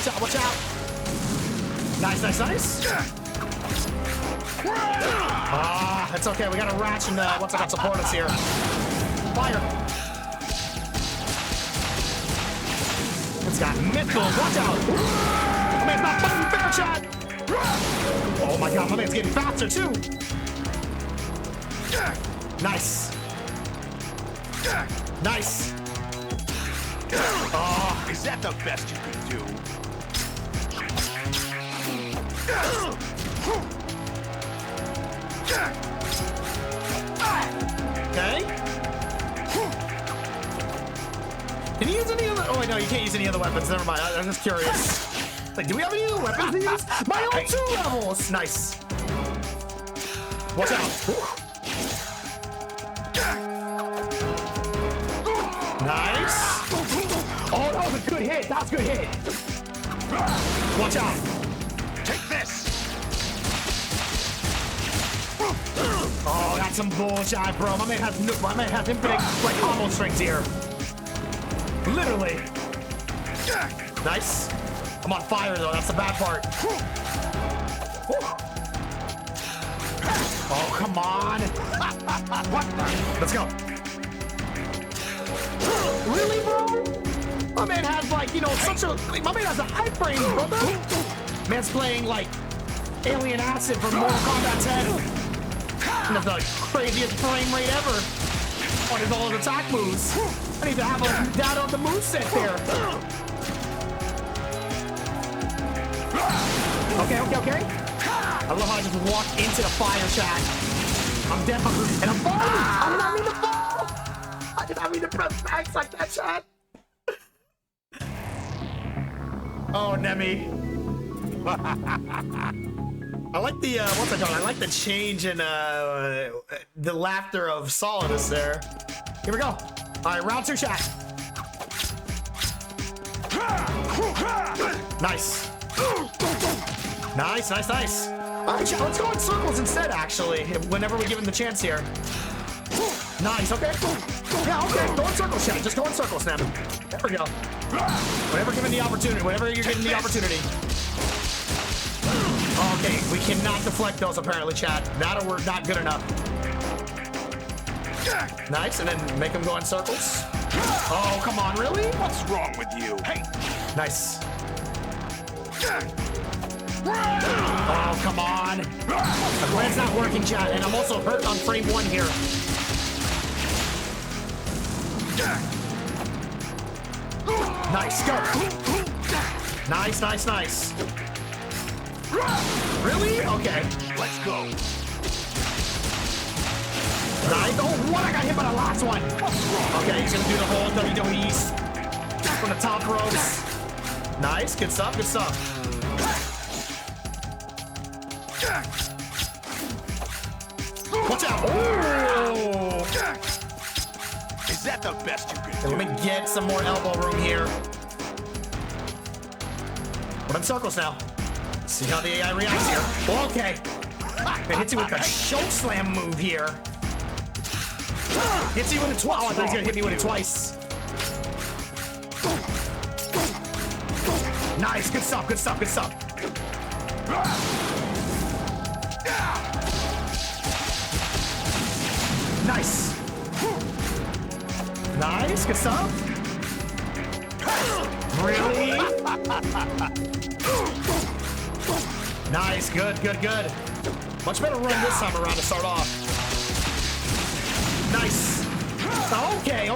Nice. It's okay. We got a Ratch and support us here. Fire. It's got missiles. Watch out. My man's not fucking fair, chat. Oh my god, my man's getting faster too. Nice. Is that the best you can do? Okay. Can you use any other? Oh wait, no, you can't use any other weapons. Never mind. I'm just curious. Like, do we have any other weapons to use? My own 2 levels. Nice. Watch out. Nice. Oh, that was a good hit. Watch out. Take this. Oh, that's some bullshit, bro. My man has infinite combo strings here. Literally. Nice. I'm on fire though. That's the bad part. Oh, come on. Let's go. Really, bro? My man has my man has a high frame, brother. Man's playing like Alien Acid from Mortal Kombat 10. And that's the craziest frame rate ever on his all attack moves. I need to have that on the moveset there. Okay. I love how I just walked into the fire, chat. I'm dead, and I'm falling. I did not mean to fall. I did not mean to press X like that, chat. Oh, Nemi. I like the, I like the change in the laughter of Solidus there. Here we go. All right, round 2 shot. Nice. Nice. All right, chat, let's go in circles instead, actually, whenever we give him the chance here. Nice, okay. Yeah, okay, go in circles, chat. Just go in circles, Snap. There we go. Whenever you're given the opportunity. Okay, we cannot deflect those apparently, chat. That'll work, not good enough. Nice, and then make them go in circles. Oh, come on, really? What's wrong with you? Hey! Nice. Oh, come on. The plan's not working, chat, and I'm also hurt on frame 1 here. Nice, go. Nice. Really? Okay. Let's go. Nice. Oh, what? I got hit by the last one. Okay, he's gonna do the whole WWE's from the top ropes. Nice. Good stuff. Watch out. Oh. Is that the best you can do? Let me get some more elbow room here. We're in circles now. See how the AI reacts here. Okay. It hits you with the choke slam move here. Hits you with it twice. Oh, I thought he's gonna hit me with it twice. Nice. Good stuff. Nice. Good stuff. Really? Nice. Good. Much better run this time around to start off. Nice. Okay.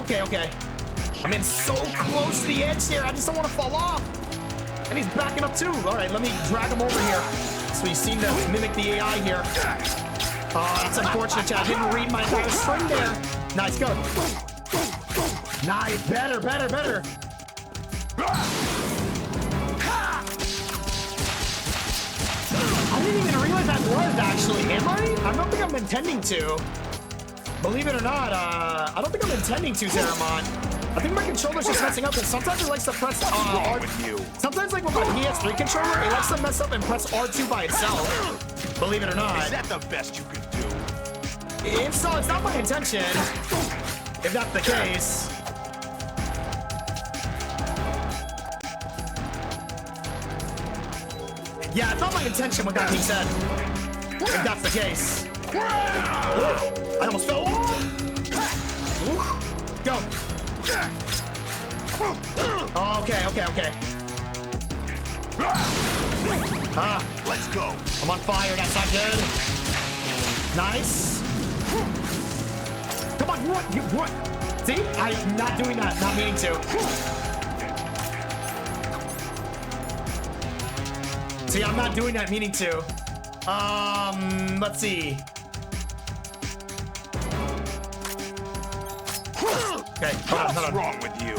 I'm in so close to the edge here. I just don't want to fall off. And he's backing up too. All right, let me drag him over here. So he's seen to mimic the AI here. Oh, that's unfortunate, Chad. I didn't read my entire string there. Nice, go. Nice, better. I didn't even realize that was actually, am I? I don't think I'm intending to. Believe it or not, I don't think I'm intending to, Zeramon. I think my controller's just messing up, because sometimes it likes to press R. Sometimes, like with my PS3 controller, it likes to mess up and press R2 by itself. Believe it or not. Is that the best you can do? If so, it's not my intention. If that's the case. Yeah, it's not my intention, with that being said. If that's the case. I almost fell off. Go. Okay. Let's go. I'm on fire, that's not good. Nice. Come on, what? See? I'm not doing that, not meaning to. See, I'm not doing that, meaning to. Let's see. Okay, hold on. What's wrong with you?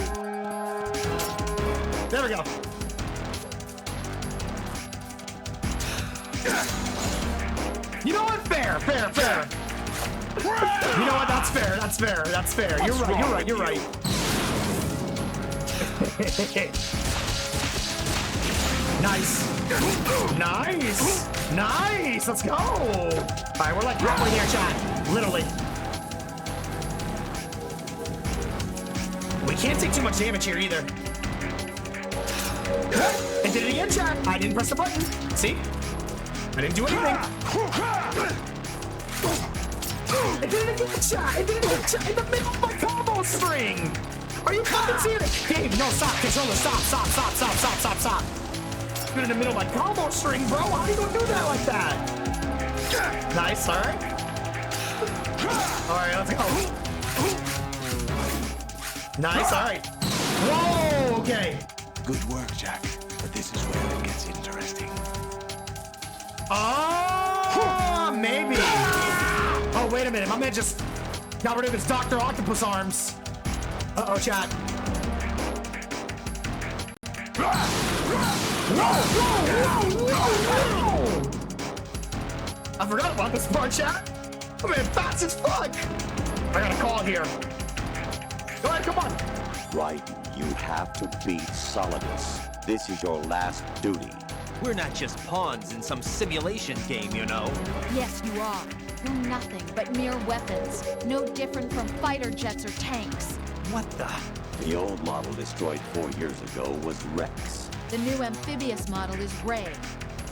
There we go. You know what? Fair. You know what? That's fair. You're right. Nice. Let's go. All right, we're like halfway there, Chad. Literally. We can't take too much damage here either. I did it again, Chad. I didn't press the button. See? I didn't do anything. I did it again, Chad. In the middle of my combo string. Are you fucking seeing it? Gabe, no, stop. Controller, stop. You're in the middle of my combo string, bro. How are you gonna do that like that? Nice, all right. All right, let's go. Nice, all right. Whoa, okay. Good work, Jack. But this is where it gets interesting. Oh, maybe. Oh, wait a minute. My man just got rid of his Dr. Octopus arms. Uh-oh, chat. Whoa! I forgot about this part, chat. I mean, fast as fuck. I got a call here. Go ahead, come on. Right, you have to beat Solidus. This is your last duty. We're not just pawns in some simulation game, you know. Yes, you are. You're nothing but mere weapons. No different from fighter jets or tanks. What the? The old model destroyed 4 years ago was Rex. The new amphibious model is Ray.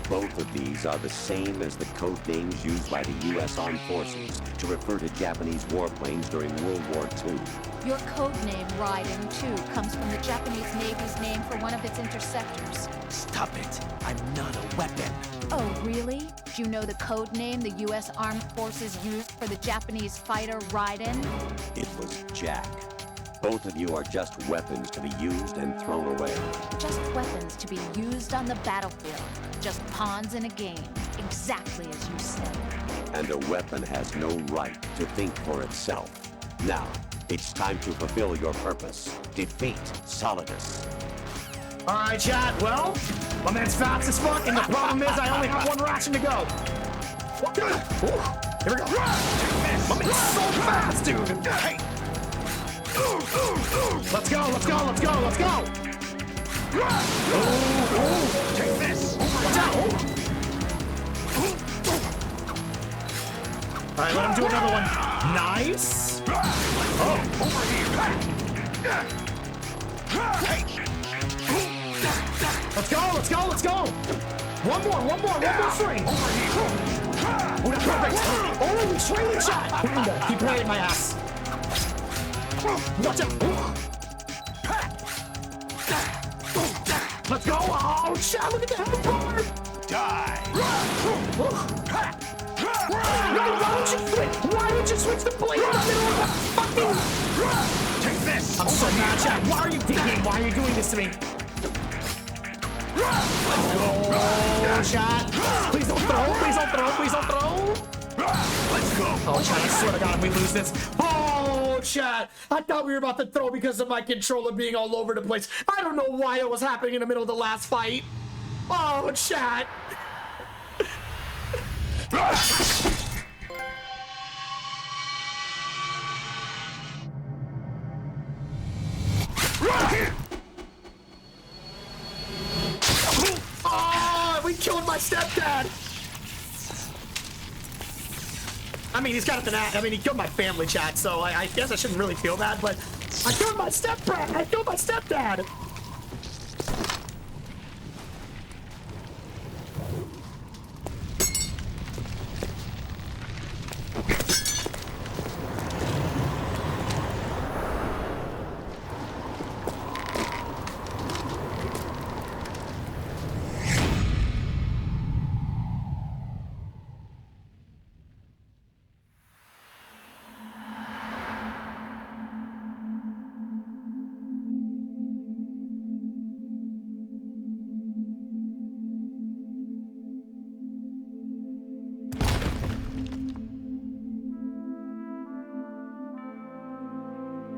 Both of these are the same as the code names used by the U.S. Armed Forces to refer to Japanese warplanes during World War II. Your code name, Raiden 2, comes from the Japanese Navy's name for one of its interceptors. Stop it. I'm not a weapon. Oh, really? Do you know the code name the U.S. Armed Forces used for the Japanese fighter Raiden? It was Jack. Both of you are just weapons to be used and thrown away. Just weapons to be used on the battlefield. Just pawns in a game. Exactly as you said. And a weapon has no right to think for itself. Now, it's time to fulfill your purpose. Defeat Solidus. All right, chat. Well, my man's fast as fuck, and the problem is I only have one ration to go. Here we go. My man's so fast, dude. Hey. Let's go. Take this. Watch out. All right, let him do another one. Nice. Over here. Let's go. One more string. Oh, that's perfect. Oh, training shot. He played my ass. Watch out. Let's go. Oh, shit, look at the head bar. Die. No, why would you switch? Why would you switch the blade in the middle of the fucking... Take this! I'm so mad, Chad. Why are you digging? Why are you doing this to me? Oh, Chad. Please don't throw. Please don't throw. Please don't throw. Let's go! Oh, Chad, I swear to God, if we lose this. Oh, Chad. I thought we were about to throw because of my controller being all over the place. I don't know why it was happening in the middle of the last fight. Oh, Chad. Oh, we killed my stepdad. I mean, he's got a fanatic. I mean, he killed my family, chat. So I guess I shouldn't really feel bad, but I killed my stepdad. I killed my stepdad.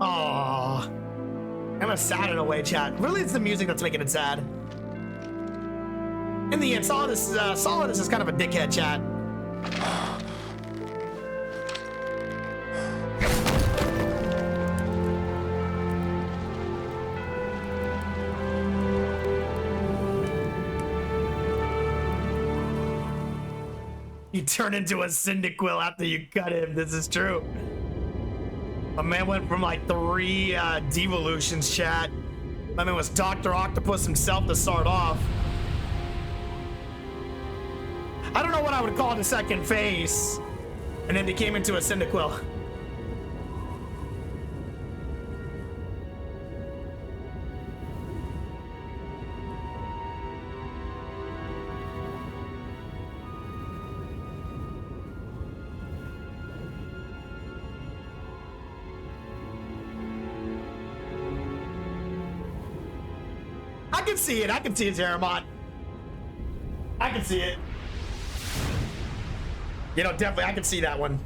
Aww. Kind of sad in a way, chat. Really, it's the music that's making it sad. In the end, Solidus is kind of a dickhead, chat. You turn into a Cyndaquil after you cut him. This is true. A man went from like 3 devolutions, chat. My man was Dr. Octopus himself to start off. I don't know what I would call the second phase. And then he came into a Cyndaquil. I can see it. I can see it, Zeramon. I can see it. You know, definitely, I can see that one.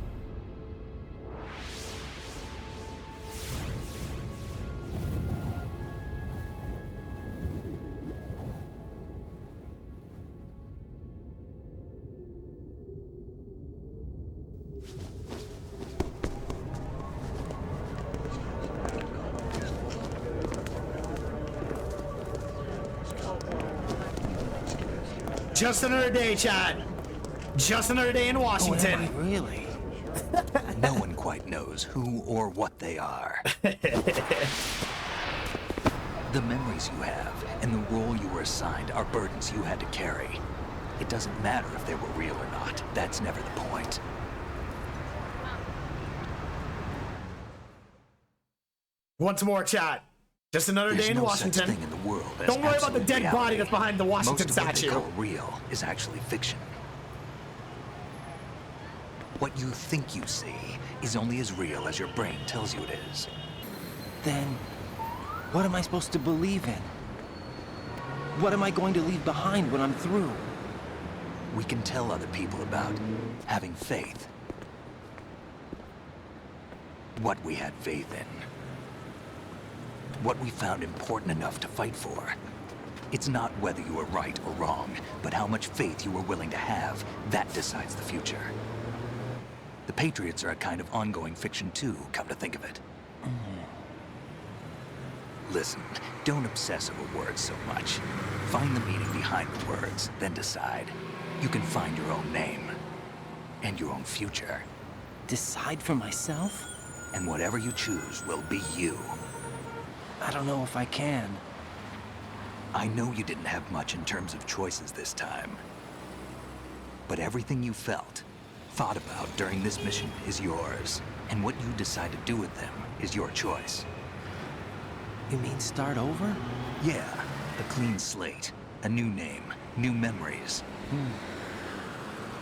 Just another day, Chad. Just another day in Washington. Oh, am I really? No one quite knows who or what they are. The memories you have and the role you were assigned are burdens you had to carry. It doesn't matter if they were real or not. That's never the point. Once more, chat. Just another day in Washington. There's no such thing in the world as Don't worry about the absolute dead reality. body that's behind the Washington Most of what statue. they call real is actually fiction. What you think you see is only as real as your brain tells you it is. Then, what am I supposed to believe in? What am I going to leave behind when I'm through? We can tell other people about having faith. What we had faith in. What we found important enough to fight for. It's not whether you were right or wrong, but how much faith you were willing to have. That decides the future. The Patriots are a kind of ongoing fiction too, come to think of it. Listen, don't obsess over words so much. Find the meaning behind the words, then decide. You can find your own name. And your own future. Decide for myself? And whatever you choose will be you. I don't know if I can. I know you didn't have much in terms of choices this time. But everything you felt, thought about during this mission is yours. And what you decide to do with them is your choice. You mean start over? Yeah, a clean slate, a new name, new memories.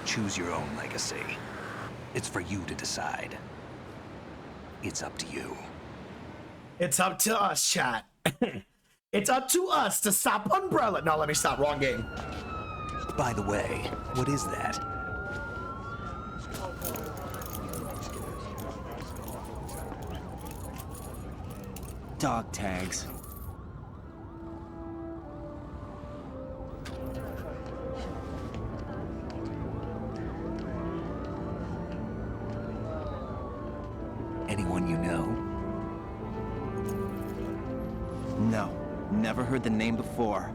Choose your own legacy. It's for you to decide. It's up to you. It's up to us, chat. It's up to us to stop Umbrella. No, let me stop. Wrong game. By the way, what is that? Dog tags. Anyone you know? No, never heard the name before.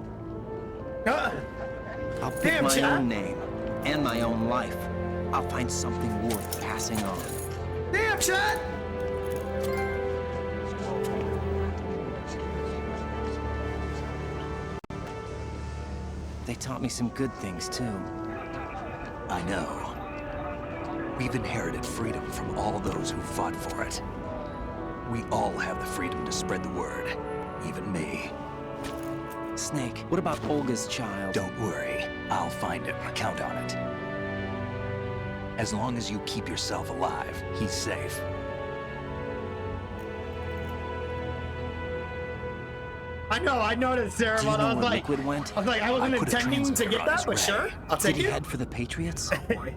I'll pick Damn, my chat. own name and my own life. I'll find something worth passing on. Damn, chat. They taught me some good things, too. I know. We've inherited freedom from all those who fought for it. We all have the freedom to spread the word, even me. Snake, what about Olga's child? Don't worry, I'll find him. Count on it. As long as you keep yourself alive, he's safe. I know, I noticed, Sarah, Do you but know I was where like, Liquid went? I wasn't put a intending to transmitter get on that, his but way. sure, I'll take Did he it. head for the Patriots?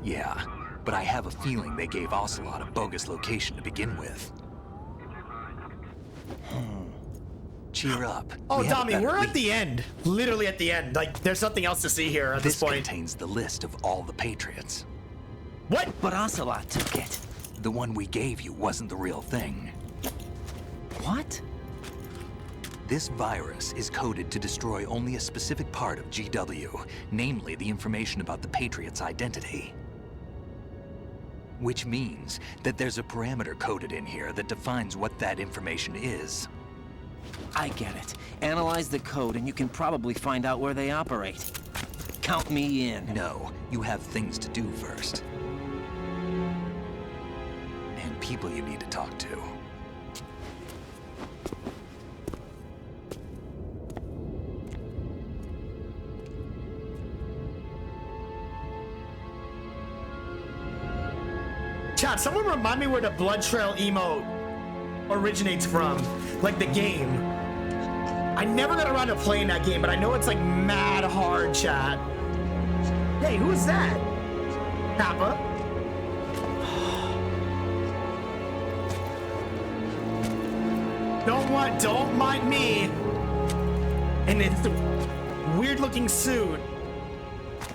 Yeah, but I have a feeling they gave Ocelot a bogus location to begin with. Cheer up. Oh, We have a Tommy, better we're lead. at the end. Literally at the end. Like, there's nothing else to see here at this This point. contains the list of all the Patriots. What? But Ocelot took it. The one we gave you wasn't the real thing. What? This virus is coded to destroy only a specific part of GW, namely the information about the Patriot's identity. Which means that there's a parameter coded in here that defines what that information is. I get it. Analyze the code and you can probably find out where they operate. Count me in. No, you have things to do first. And people you need to talk to. Chat, someone remind me where the blood trail emote originates from. Like the game. I never got around to playing that game, but I know it's like mad hard, chat. Hey, who's that? Kappa? Don't mind me. And it's a weird looking suit.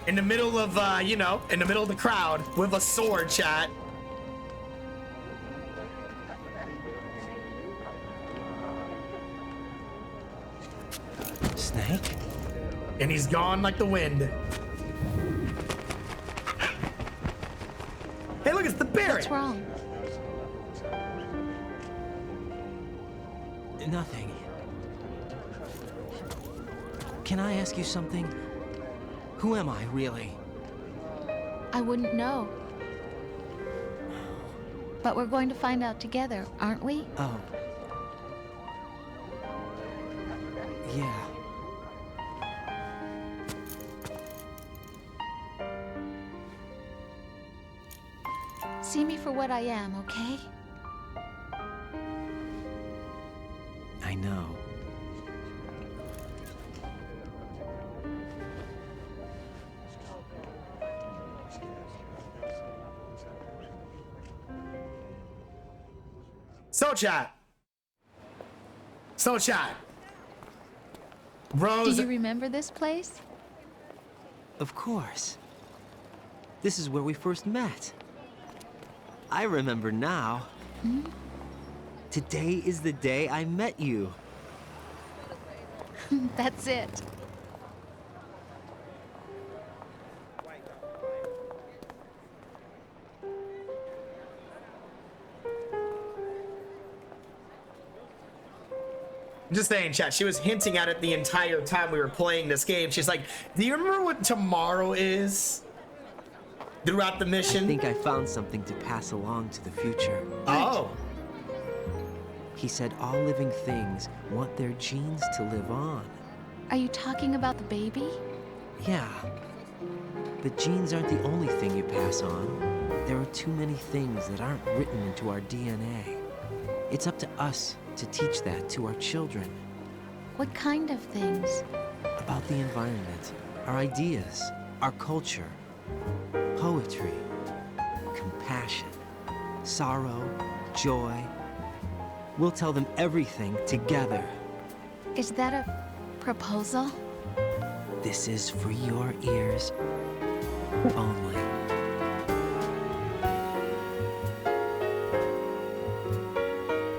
In the middle of, in the middle of the crowd with a sword, chat. Snake? And he's gone like the wind. Hey, look, it's the Barret. What's wrong? Nothing. Can I ask you something? Who am I, really? I wouldn't know. But we're going to find out together, aren't we? Oh. Yeah. See me for what I am, okay? I know. So chat. Rose. Do you remember this place? Of course. This is where we first met. I remember now. Hmm? Today is the day I met you. That's it. I'm just saying, chat, she was hinting at it the entire time we were playing this game. She's like, do you remember what tomorrow is? Throughout the mission? I think I found something to pass along to the future. Oh. He said all living things want their genes to live on. Are you talking about the baby? Yeah. But genes aren't the only thing you pass on. There are too many things that aren't written into our DNA. It's up to us to teach that to our children. What kind of things? About the environment, our ideas, our culture, poetry, compassion, sorrow, joy. We'll tell them everything together. Is that a proposal? This is for your ears only.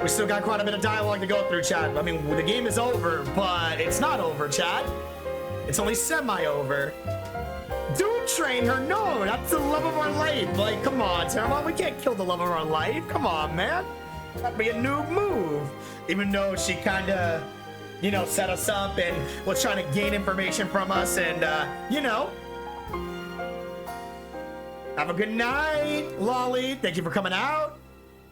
We still got quite a bit of dialogue to go through, chat. I mean, the game is over, but it's not over, chat. It's only semi-over. Don't train her. No, that's the love of our life. Like, come on, Terramon. We can't kill the love of our life. Come on, man. That'd be a noob move. Even though she kind of, you know, set us up and was trying to gain information from us and, you know. Have a good night, Lolly. Thank you for coming out.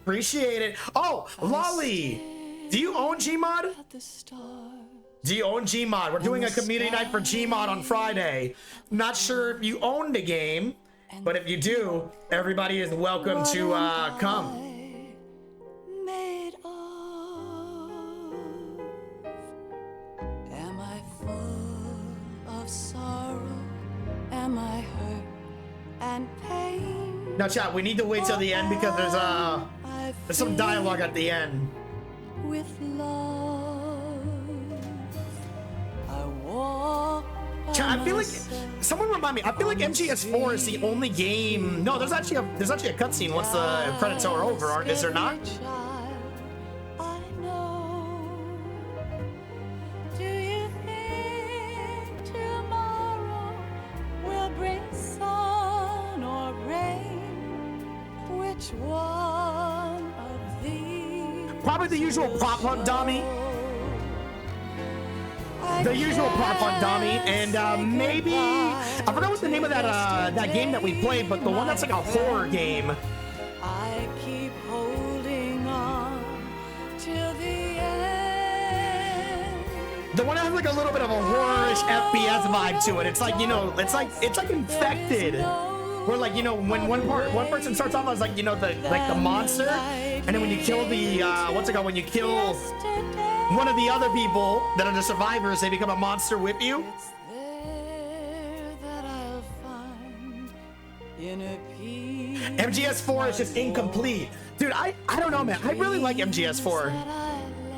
Appreciate it. Oh, Lolly, do you own Gmod? Do you own Gmod? We're doing a community night for Gmod on Friday. Not sure if you own the game, but if you do, everybody is welcome to come. Am I full of sorrow? Am I hurt and pain? Now, chat, we need to wait till the end because there's some dialogue at the end. With love, I walk. Chat, I feel like someone remind me. I feel like MGS4 is the only game. No, there's actually a cutscene once the credits are over, is there not? Do you think tomorrow will bring sun or rain? Which one of these? Probably the usual prop hunt, Dommy. The usual prop hunt, Dommy, and maybe I forgot what the name of that game that we played, but the one that's like a horror game. I keep holding on till the end. The one that has like a little bit of a horror-ish FPS vibe to it. It's like, you know, it's like Infected, where like, you know, when one person starts off as like, you know, the monster, and then when you kill the what's it called? When you kill one of the other people that are the survivors, they become a monster with you. It's there that I'll find inner peace. MGS4 is just incomplete. Dude, I don't know, man. I really like MGS4.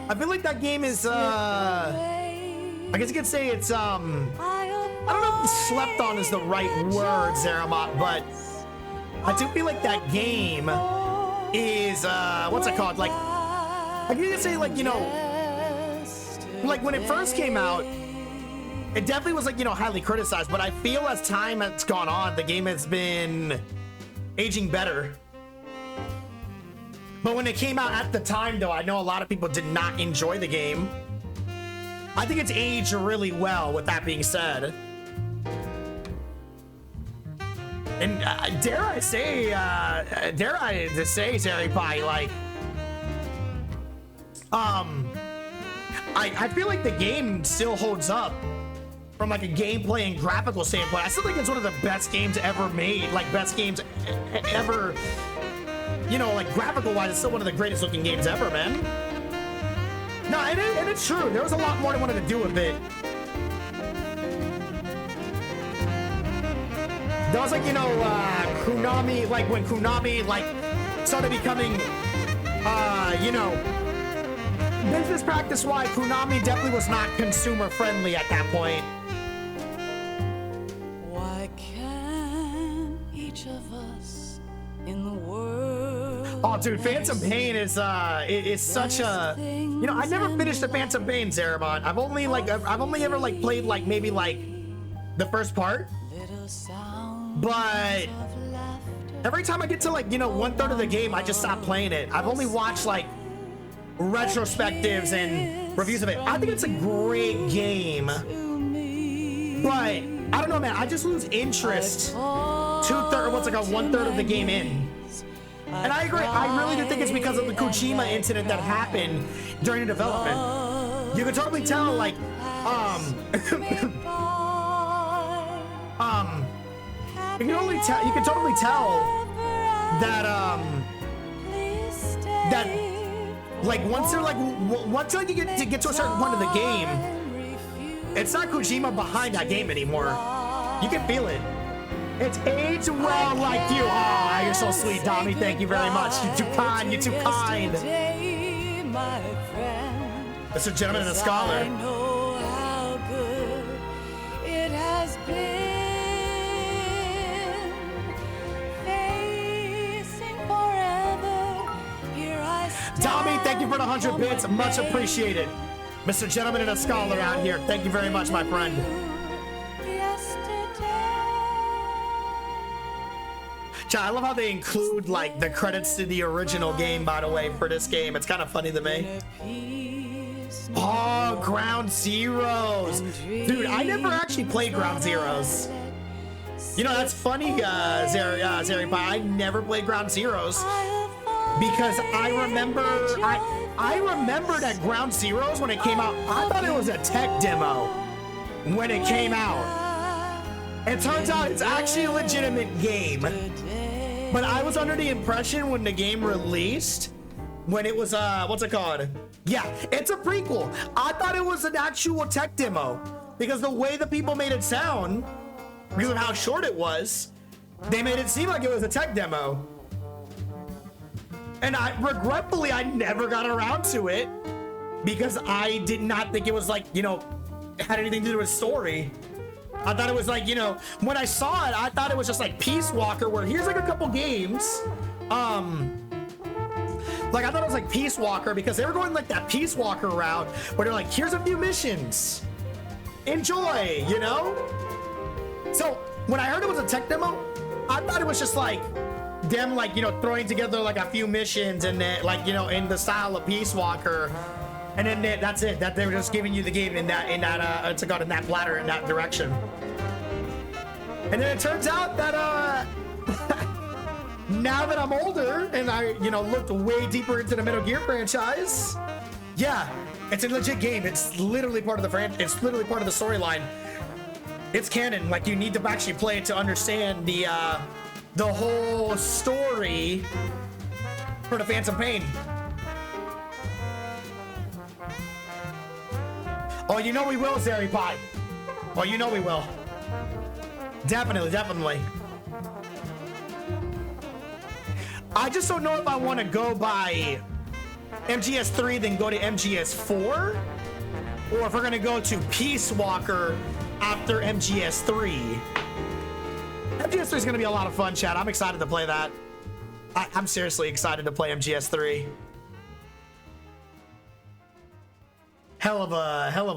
I feel like that game is, I guess you could say it's, I don't know if slept on is the right word, Zeramat, but I do feel like that game is, what's it called? Like, I can say, like, you know, like when it first came out, it definitely was like, you know, highly criticized, but I feel as time has gone on, the game has been aging better. But when it came out at the time, though, I know a lot of people did not enjoy the game. I think it's aged really well, with that being said. And dare I say, Zeri Pie, like, I feel like the game still holds up from like a gameplay and graphical standpoint. I still think it's one of the best games ever made, like best games ever, you know, like graphical wise, it's still one of the greatest looking games ever, man. No, and it's true. There was a lot more I wanted to do with it. There was like, you know, Konami, like when Konami like started becoming, you know, business practice wise, Konami definitely was not consumer friendly at that point. Why can't each of us in the world? Oh, dude, Phantom Pain is such a, you know, I never finished the Phantom Pain, Zeramon. I've only ever like played like maybe like the first part. But every time I get to like, you know, 1/3 of the game, I just stop playing it. I've only watched like retrospectives and reviews of it. I think it's a great game, but I don't know, man. I just lose interest 1/3 of the game in. And I agree. I really do think it's because of the Kojima incident that happened during the development. You can totally tell, like, you can totally tell that like once they're like once you get to a certain point of the game, it's not Kojima behind that game anymore. You can feel it. It's aged well like you. Oh, you're so sweet, Tommy. Thank you very much. You're too kind. You're too kind. Mr. Gentleman and a Scholar. I know how good it has been. Facing forever, here I stand. Tommy, thank you for the 100 bits. Much appreciated. Mr. Gentleman and a Scholar out here. Thank you very much, my friend. I love how they include like the credits to the original game, by the way, for this game. It's kind of funny to me. Oh, Ground Zeroes. Dude, I never actually played Ground Zeroes. You know, that's funny, Zeri Pie. I never played Ground Zeroes because I remember that Ground Zeroes when it came out, I thought it was a tech demo when it came out. It turns out it's actually a legitimate game. But I was under the impression when the game released, when it was, what's it called? Yeah, it's a prequel. I thought it was an actual tech demo because the way the people made it sound, because of how short it was, they made it seem like it was a tech demo. And regretfully, I never got around to it because I did not think it was like, you know, had anything to do with story. I thought it was like, you know, when I saw it, I thought it was just like Peace Walker, where here's like a couple games. Like I thought it was like Peace Walker because they were going like that Peace Walker route where they're like, here's a few missions. Enjoy, you know? So when I heard it was a tech demo, I thought it was just like them like, you know, throwing together like a few missions and then like, you know, in the style of Peace Walker. And then that's it. That they were just giving you the game in that it's got in that platter in that direction. And then it turns out that now that I'm older and I, you know, looked way deeper into the Metal Gear franchise, yeah, it's a legit game. It's literally part of the it's literally part of the storyline. It's canon. Like you need to actually play it to understand the whole story for the Phantom Pain. Oh, you know we will, Zeri Pie. Oh, you know we will. Definitely, definitely. I just don't know if I want to go by MGS 3, then go to MGS 4, or if we're going to go to Peace Walker after MGS 3. MGS 3 is going to be a lot of fun, chat. I'm excited to play that. I'm seriously excited to play MGS 3. Hell of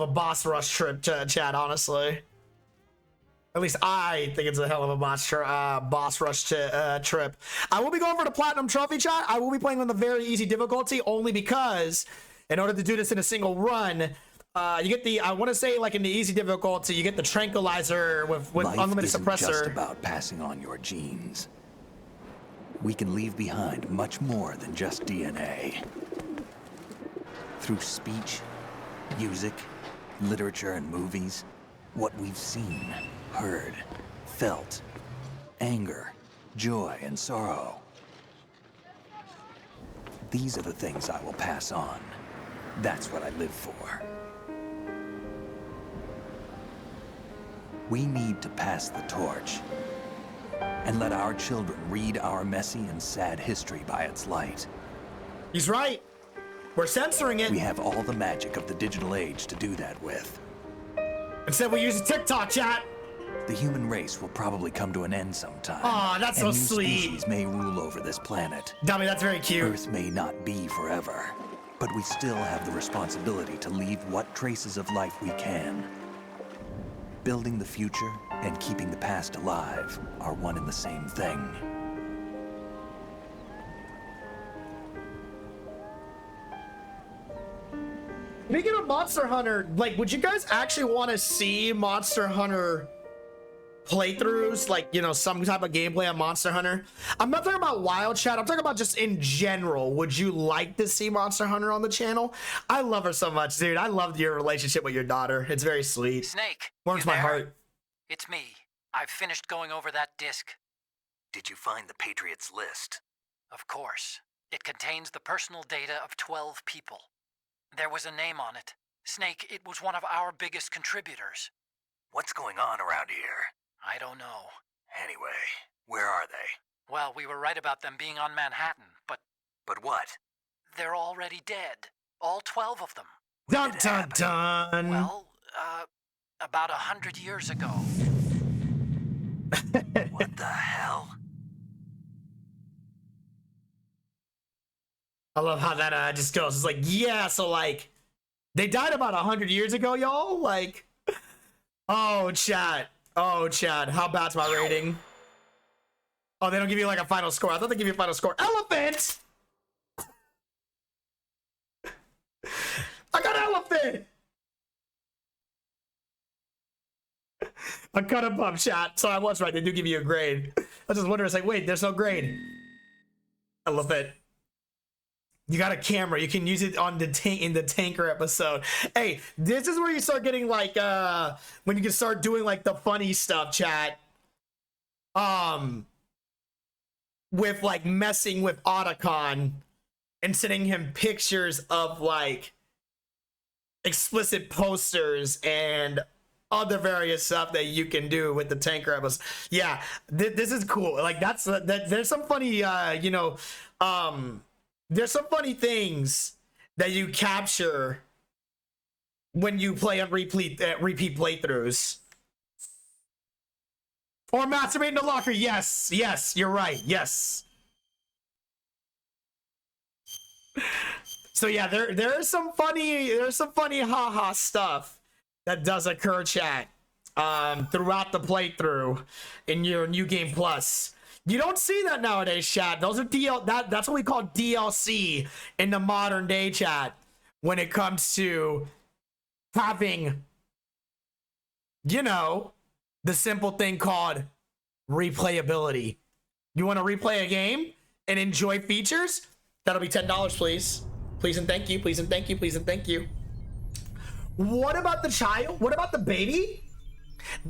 a boss rush trip, chat, honestly. At least I think it's a hell of a boss rush trip. I will be going for the Platinum Trophy, chat. I will be playing on the very easy difficulty only because in order to do this in a single run, you get the, I want to say like in the easy difficulty, you get the tranquilizer with unlimited suppressor. Life isn't just about passing on your genes. We can leave behind much more than just DNA. Through speech, music, literature, and movies, what we've seen, heard, felt, anger, joy, and sorrow. These are the things I will pass on. That's what I live for. We need to pass the torch and let our children read our messy and sad history by its light. He's right. We're censoring it. We have all the magic of the digital age to do that with. Instead, we use TikTok, chat. The human race will probably come to an end sometime. Aw, that's so and sweet. New species may rule over this planet. Dummy, that's very cute. Earth may not be forever, but we still have the responsibility to leave what traces of life we can. Building the future and keeping the past alive are one and the same thing. Speaking of Monster Hunter, like, would you guys actually want to see Monster Hunter playthroughs? Like, you know, some type of gameplay on Monster Hunter? I'm not talking about Wild Chat. I'm talking about just in general. Would you like to see Monster Hunter on the channel? I love her so much, dude. I love your relationship with your daughter. It's very sweet. Snake. Warms my heart. It's me. I've finished going over that disc. Did you find the Patriots list? Of course. It contains the personal data of 12 people. There was a name on it. Snake, it was one of our biggest contributors. What's going on around here? I don't know. Anyway, where are they? Well, we were right about them being on Manhattan, but... But what? They're already dead. All 12 of them. Dun dun dun! Well, about 100 years ago. What the hell? I love how that just goes. It's like, yeah, so like, they died about 100 years ago, y'all? Like, oh, chat. Oh, chat. How bad's my rating? Oh, they don't give you like a final score. I thought they give you a final score. Elephant! I got elephant! I cut him up, chat. So I was right. They do give you a grade. I was just wondering, it's like, wait, there's no grade. Elephant. You got a camera. You can use it on the in the tanker episode. Hey, this is where you start getting like when you can start doing like the funny stuff, chat. With like messing with Otacon and sending him pictures of like explicit posters and other various stuff that you can do with the tanker episode. Yeah, this is cool. Like that's there's some funny you know, there's some funny things that you capture when you play on repeat playthroughs. Or masturbate in the locker. Yes, yes, you're right. Yes. So yeah, there's some funny haha stuff that does occur, chat, throughout the playthrough in your New Game Plus. You don't see that nowadays, chat. Those are that's what we call DLC in the modern day, chat, when it comes to having, you know, the simple thing called replayability. You want to replay a game and enjoy features? That'll be $10, please. Please and thank you. Please and thank you. Please and thank you. What about the child? What about the baby?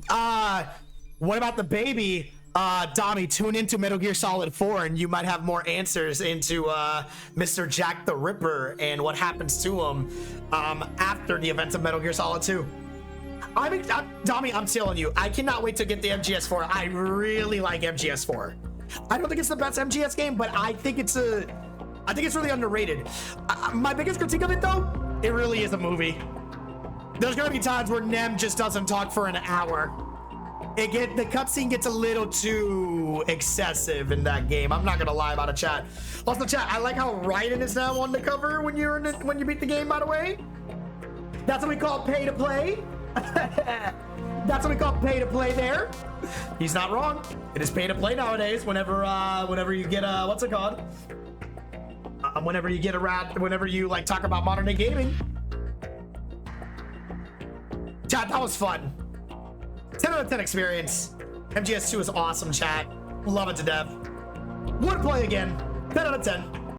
What about the baby? Dami, tune into Metal Gear Solid 4 and you might have more answers into Mr. Jack the Ripper and what happens to him after the events of Metal Gear Solid 2. Dami, I'm telling you, I cannot wait to get the MGS 4. I really like MGS 4. I don't think it's the best MGS game, but I think it's really underrated. My biggest critique of it, though, it really is a movie. There's gonna be times where Nem just doesn't talk for an hour. The cutscene gets a little too excessive in that game. I'm not gonna lie about it, chat. Also, chat, I like how Raiden is now on the cover when you beat the game. By the way, that's what we call pay to play. That's what we call pay to play. There, he's not wrong. It is pay to play nowadays. Whenever you get what's it called? Whenever you like talk about modern day gaming. Chat, that was fun. 10 out of 10 experience. MGS2 is awesome, chat. Love it to death. Would play again. 10 out of 10.